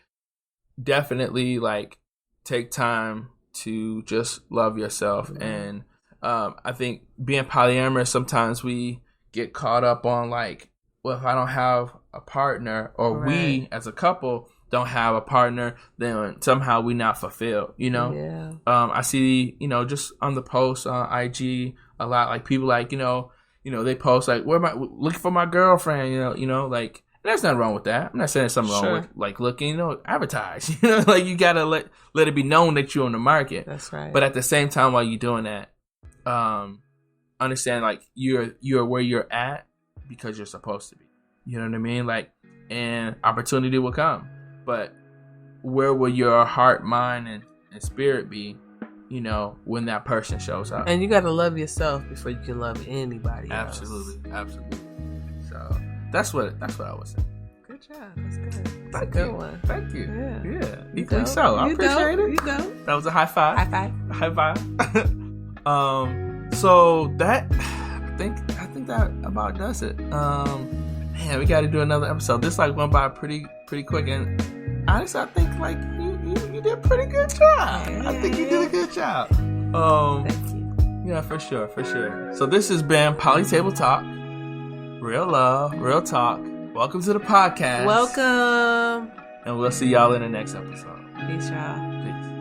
definitely like take time to just love yourself. Mm-hmm. And I think being polyamorous, sometimes we get caught up on like, well, if I don't have a partner, or we as a couple don't have a partner, then somehow we not fulfilled, you know? Yeah. I see, you know, just on the post on IG a lot, like people like, you know, they post like, where am I looking for my girlfriend, you know, like, there's nothing wrong with that. I'm not saying there's something wrong with like looking, you know, advertise, you know, like you gotta let it be known that you're on the market. That's right. But at the same time, while you're doing that, understand like you're where you're at because you're supposed to be. You know what I mean? Like, and opportunity will come, but where will your heart, mind, and spirit be, you know, when that person shows up? And you got to love yourself before you can love anybody else. Absolutely. So that's what I was saying. Good job. That's good. That's Thank you. Thank you. Yeah. You think so? I appreciate it. You go. That was a high five. High five. So that I think that about does it. Man, we got to do another episode. This like went by pretty quick, and honestly, I think like you did a pretty good job. Yeah. I think you did a good job. Thank you. Yeah, for sure. So this has been Poly Table Talk. Real love, real talk. Welcome to the podcast. Welcome. And we'll see y'all in the next episode. Peace, y'all. Peace.